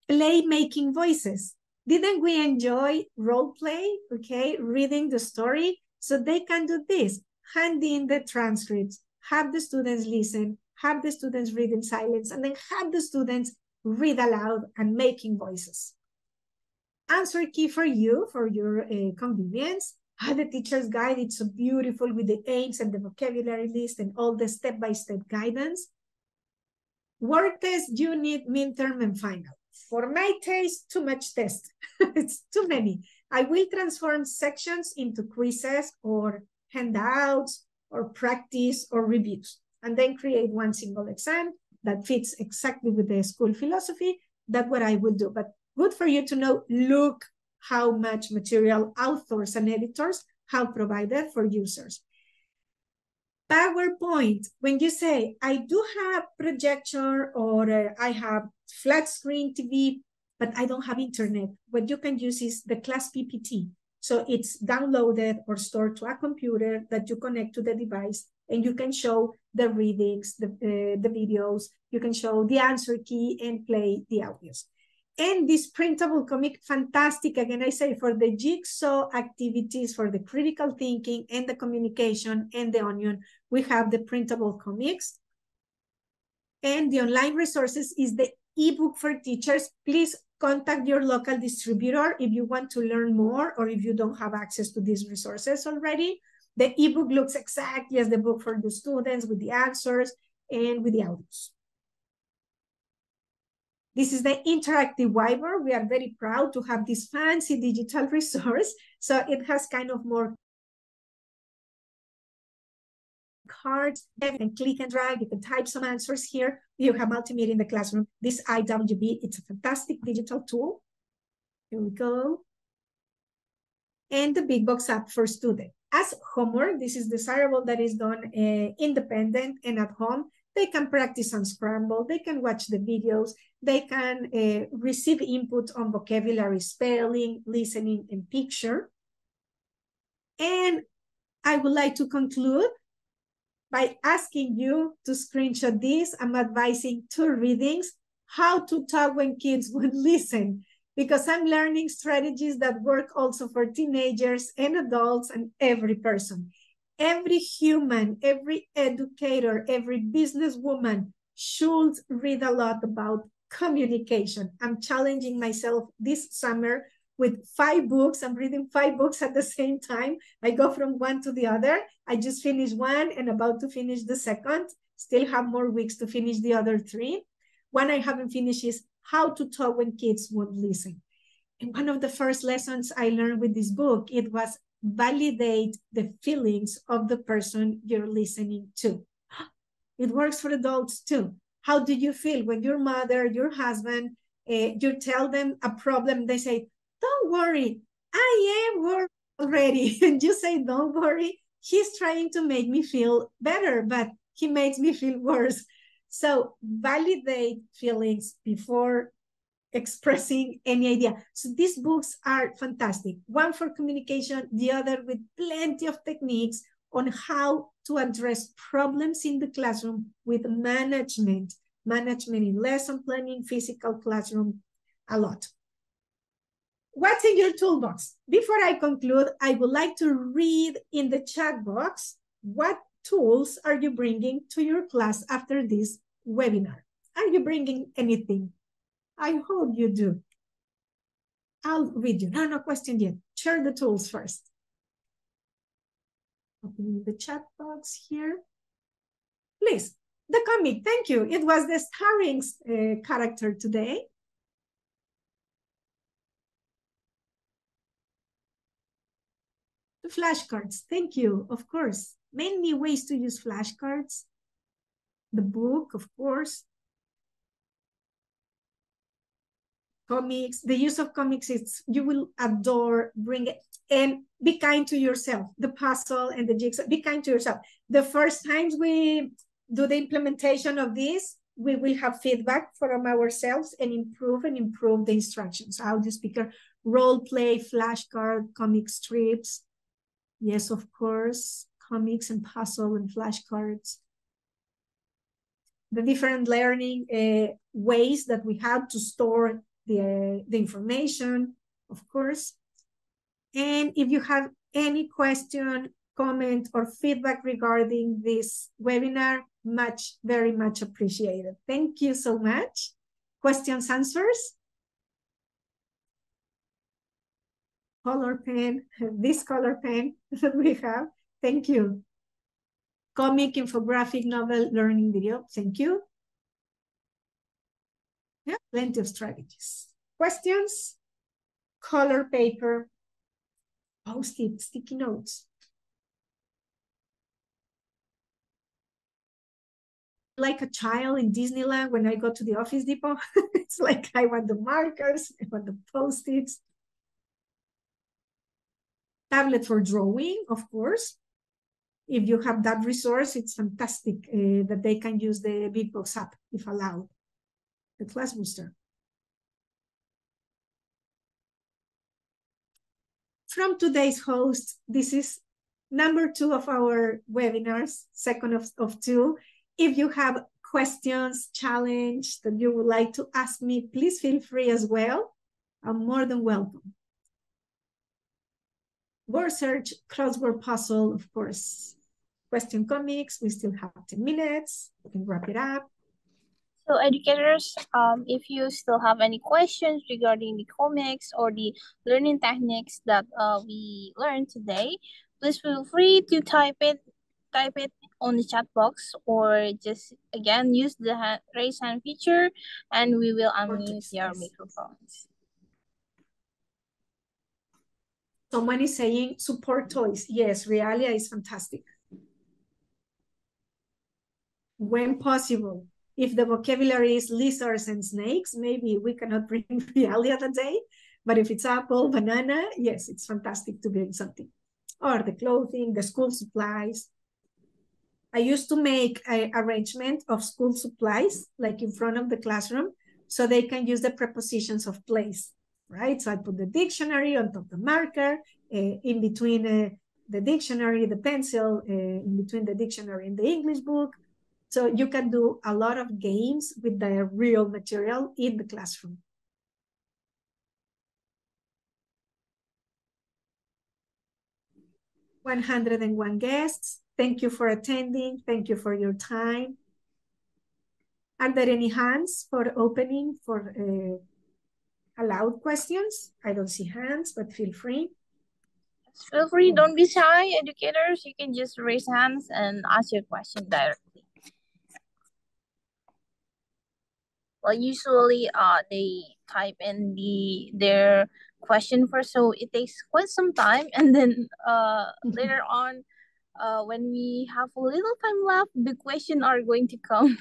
Play making voices. Didn't we enjoy role play? Okay, reading the story. So they can do this. Hand in the transcripts, have the students listen, have the students read in silence, and then have the students read aloud and making voices. Answer key for you, for your convenience. The teacher's guide, it's so beautiful with the aims and the vocabulary list and all the step-by-step guidance. Work test, unit, midterm, and final. For my taste, too much test. It's too many. I will transform sections into quizzes or handouts or practice or reviews, and then create one single exam that fits exactly with the school philosophy. That's what I will do. But good for you to know, look how much material authors and editors have provided for users. PowerPoint, when you say, I do have projector or I have flat screen TV, but I don't have internet, what you can use is the class PPT. So it's downloaded or stored to a computer that you connect to the device, and you can show the readings, the videos, you can show the answer key and play the audios. And this printable comic, fantastic. Again, I say for the jigsaw activities, for the critical thinking and the communication and the onion, we have the printable comics. And the online resources is the ebook for teachers. Please contact your local distributor if you want to learn more or if you don't have access to these resources already. The ebook looks exactly as the book for the students with the answers and with the audios. This is the interactive whiteboard. We are very proud to have this fancy digital resource. So it has kind of more cards and click and drag. You can type some answers here. You have multimedia in the classroom. This IWB, it's a fantastic digital tool. Here we go. And the Big Box app for students. As homework, this is desirable that is done independent and at home. They can practice on Scramble. They can watch the videos. They can receive input on vocabulary, spelling, listening, and picture. And I would like to conclude by asking you to screenshot this. I'm advising 2 readings, how to talk when kids would listen. because I'm learning strategies that work also for teenagers and adults and every person. Every human, every educator, every businesswoman should read a lot about communication. I'm challenging myself this summer with 5 books. I'm reading 5 books at the same time. I go from one to the other. I just finished one and about to finish the second. Still have more weeks to finish the other 3. One I haven't finished is How to Talk When Kids Won't Listen. And one of the first lessons I learned with this book, it was validate the feelings of the person you're listening to. It works for adults too. How do you feel when your mother, your husband, you tell them a problem, they say, don't worry, I am worried already. And you say, don't worry, he's trying to make me feel better, but he makes me feel worse. So validate feelings before expressing any idea. So these books are fantastic. One for communication, the other with plenty of techniques on how to address problems in the classroom with management in lesson planning, physical classroom, a lot. What's in your toolbox? Before I conclude, I would like to read in the chat box, what tools are you bringing to your class after this webinar? Are you bringing anything? I hope you do. I'll read you. No question yet. Share the tools first. Opening the chat box here. Please, the comic, thank you. It was the starring character today. The flashcards, thank you, of course. Many ways to use flashcards. The book, of course. Comics, the use of comics, you will adore, bring it, and be kind to yourself. The puzzle and the jigsaw, be kind to yourself. The first times we do the implementation of this, we will have feedback from ourselves and improve the instructions. Audio speaker, role play, flashcard, comic strips. Yes, of course, comics and puzzle and flashcards. The different learning ways that we have to store the information, of course. And if you have any question, comment, or feedback regarding this webinar, very much appreciated. Thank you so much. Questions, answers? Color pen, this color pen that we have. Thank you. Comic, infographic, novel, learning video. Thank you. Yeah, plenty of strategies. Questions? Color paper, Post-it, sticky notes. Like a child in Disneyland when I go to the Office Depot. It's like I want the markers, I want the Post-its. Tablet for drawing, of course. If you have that resource, it's fantastic that they can use the BigBox app if allowed. The Class Booster. From today's host, this is number 2 of our webinars, second of 2. If you have questions, challenge that you would like to ask me, please feel free as well. I'm more than welcome. Word search, crossword puzzle, of course. Question comics, we still have 10 minutes. We can wrap it up. So educators, if you still have any questions regarding the comics or the learning techniques that we learned today, please feel free to type it on the chat box, or just again use the raise hand feature and we will unmute your microphones. Someone is saying support toys. Yes, Realia is fantastic. When possible. If the vocabulary is lizards and snakes, maybe we cannot bring Realia that day. But if it's apple, banana, yes, it's fantastic to bring something. Or the clothing, the school supplies. I used to make an arrangement of school supplies, like in front of the classroom, so they can use the prepositions of place, right? So I put the dictionary on top of the marker, in between the dictionary, the pencil, in between the dictionary and the English book. So you can do a lot of games with the real material in the classroom. 101 guests. Thank you for attending. Thank you for your time. Are there any hands for opening for allowed questions? I don't see hands, but feel free. Feel free, don't be shy, educators. You can just raise hands and ask your question directly. Well, usually they type in their question first, so it takes quite some time, and then later on, when we have a little time left, the questions are going to come.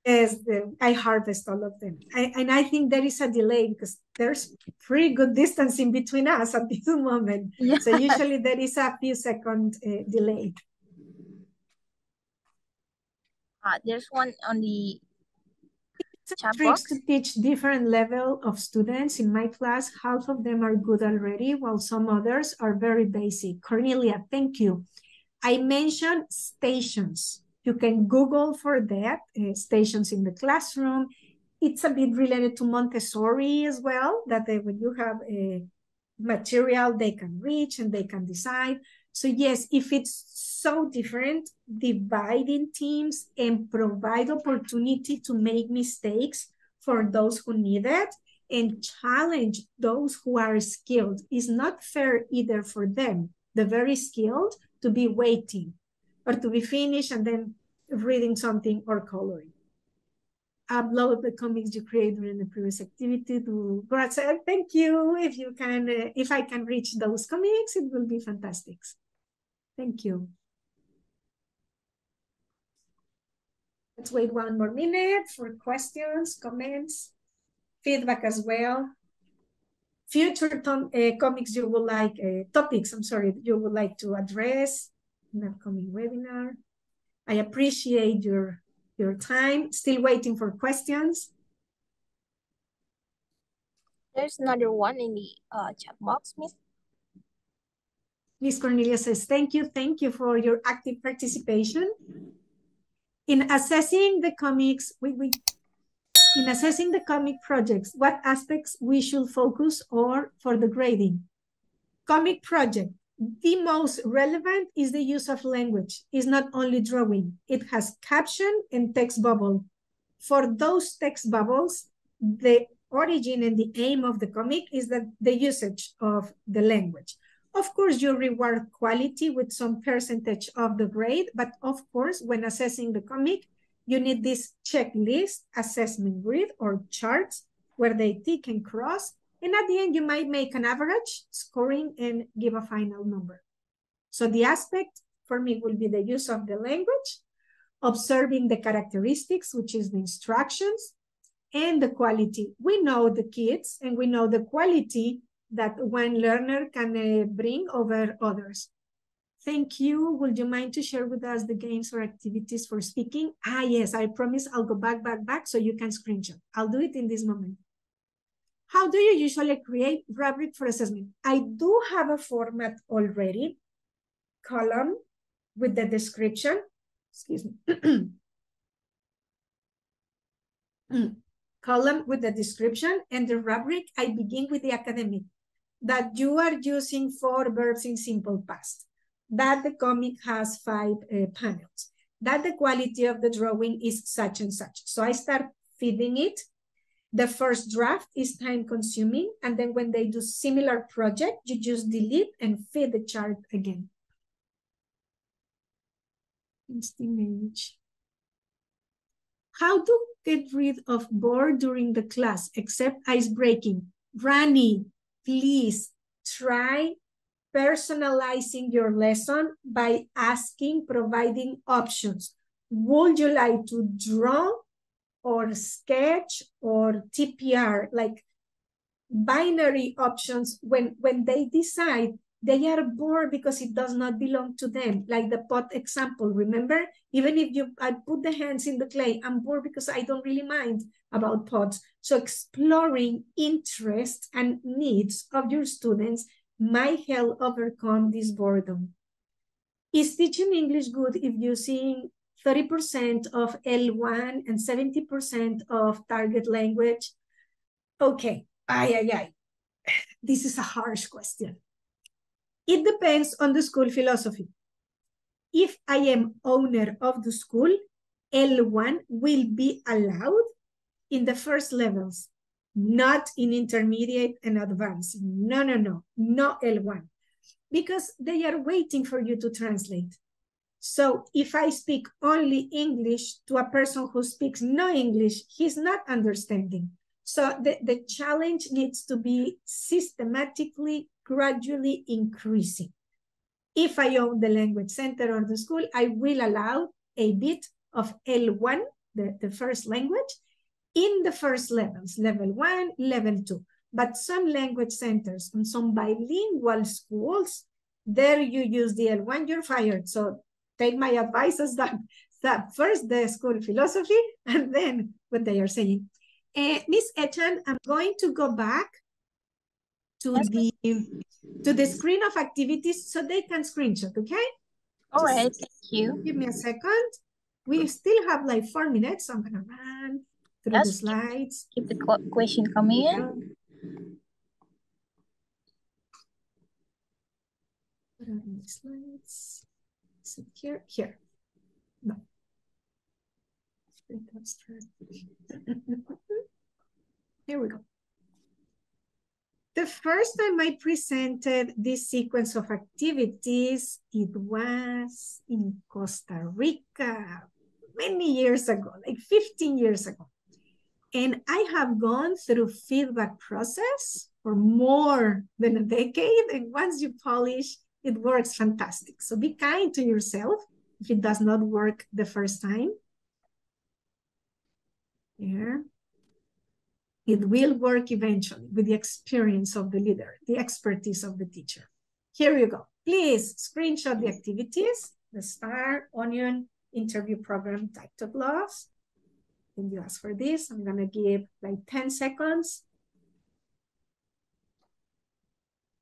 Yes, I harvest all of them. And I think there is a delay because there's pretty good distance in between us at this moment. Yeah. So usually there is a few second delay. There's one on the chat Tricks box. to teach different level of students. In my class, half of them are good already, while some others are very basic. Cornelia, thank you. I mentioned stations. You can Google for that, stations in the classroom. It's a bit related to Montessori as well, that when you have a material, they can reach and they can decide. So yes, if it's so different, divide in teams and provide opportunity to make mistakes for those who need it and challenge those who are skilled. It's not fair either for them, the very skilled, to be waiting or to be finished and then reading something or coloring. Upload the comics you create during the previous activity to WhatsApp. Thank you. If you can, if I can reach those comics, it will be fantastic. Thank you. Let's wait one more minute for questions, comments, feedback as well. Future comics you would like, topics, I'm sorry, you would like to address in an upcoming webinar. I appreciate your time. Still waiting for questions. There's another one in the chat box, Miss. Miss Cornelia says, thank you for your active participation. In assessing the comics, in assessing the comic projects, what aspects we should focus on for the grading? Comic project, the most relevant is the use of language. It's not only drawing. It has caption and text bubble. For those text bubbles, the origin and the aim of the comic is that the usage of the language. Of course, you reward quality with some percentage of the grade, but of course, when assessing the comic, you need this checklist, assessment grid, or charts where they tick and cross. And at the end, you might make an average scoring and give a final number. So the aspect for me will be the use of the language, observing the characteristics, which is the instructions, and the quality. We know the kids and we know the quality that one learner can bring over others. Thank you. Would you mind to share with us the games or activities for speaking? Yes, I promise I'll go back, so you can screenshot. I'll do it in this moment. How do you usually create rubric for assessment? I do have a format already, column with the description, excuse me. Column with the description and the rubric, I begin with the academic, that you are using 4 verbs in simple past, that the comic has 5 panels, that the quality of the drawing is such and such. So I start feeding it. The first draft is time consuming. And then when they do similar project, you just delete and feed the chart again. Image. How to get rid of bored during the class, except ice breaking? Rani, please try personalizing your lesson by providing options. Would you like to draw or sketch or TPR, like binary options? When they decide, they are bored because it does not belong to them. Like the pot example, remember? Even if I put the hands in the clay, I'm bored because I don't really mind about pots. So exploring interests and needs of your students might help overcome this boredom. Is teaching English good if using 30% of L1 and 70% of target language? Okay, This is a harsh question. It depends on the school philosophy. If I am owner of the school, L1 will be allowed in the first levels, not in intermediate and advanced. No, no L1, because they are waiting for you to translate. So if I speak only English to a person who speaks no English, he's not understanding. So the challenge needs to be systematically, gradually increasing. If I own the language center or the school, I will allow a bit of L1, the first language, in the first levels, level 1, level 2. But some language centers and some bilingual schools, there you use the L1, you're fired. So take my advice as that first the school philosophy and then what they are saying. Miss Ethan, I'm going to go back to the screen of activities so they can screenshot, okay? All right, thank you. Give me a second. We still have like 4 minutes, so I'm gonna run through the slides. Keep the question coming in. What are the slides? Is it here? Here. No. Here we go. The first time I presented this sequence of activities, it was in Costa Rica many years ago, like 15 years ago. And I have gone through feedback process for more than a decade. And once you polish, it works fantastic. So be kind to yourself if it does not work the first time. Here. It will work eventually with the experience of the leader, the expertise of the teacher. Here you go. Please screenshot the activities, the STAR, Onion, interview program, type to gloss. And you ask for this. I'm gonna give like 10 seconds.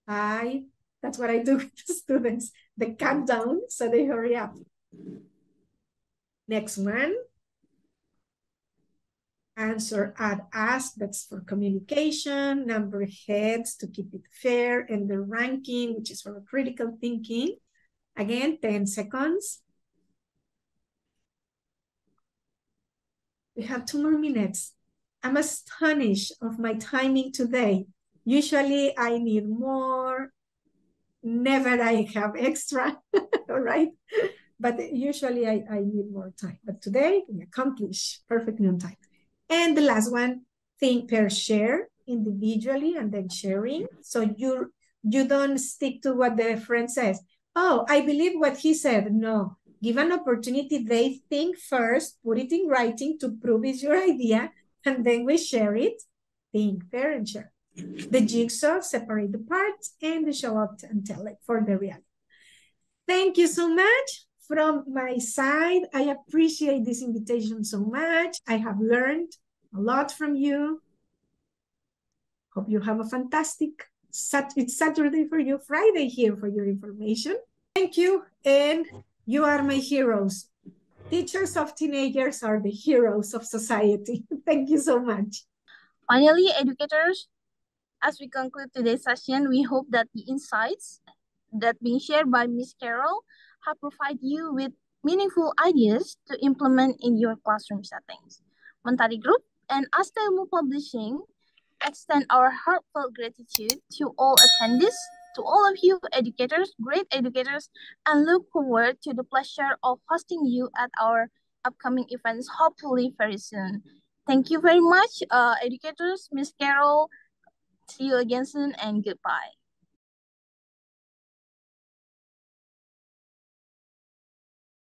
That's what I do with the students. They countdown so they hurry up. Next one. Answer add ask, that's for communication, number heads to keep it fair, and the ranking, which is for critical thinking. Again, 10 seconds. We have 2 more minutes. I'm astonished of my timing today. Usually I need more, never I have extra, all right? But usually I need more time. But today we accomplish perfectly on time. And the last one, think, pair, share individually and then sharing. So you don't stick to what the friend says. Oh, I believe what he said. No, give an opportunity. They think first, put it in writing to prove it's your idea, and then we share it. Think, pair, and share. The jigsaw, separate the parts, and the show up and tell it for the reality. Thank you so much. From my side, I appreciate this invitation so much. I have learned a lot from you. Hope you have a fantastic, it's Saturday for you, Friday here for your information. Thank you, and you are my heroes. Teachers of teenagers are the heroes of society. Thank you so much. Finally, educators, as we conclude today's session, we hope that the insights that being shared by Ms. Carol have provided you with meaningful ideas to implement in your classroom settings. Mentari Group and Asta Ilmu Publishing extend our heartfelt gratitude to all attendees, to all of you educators, great educators, and look forward to the pleasure of hosting you at our upcoming events, hopefully very soon. Thank you very much, educators, Ms. Carol. See you again soon, and goodbye.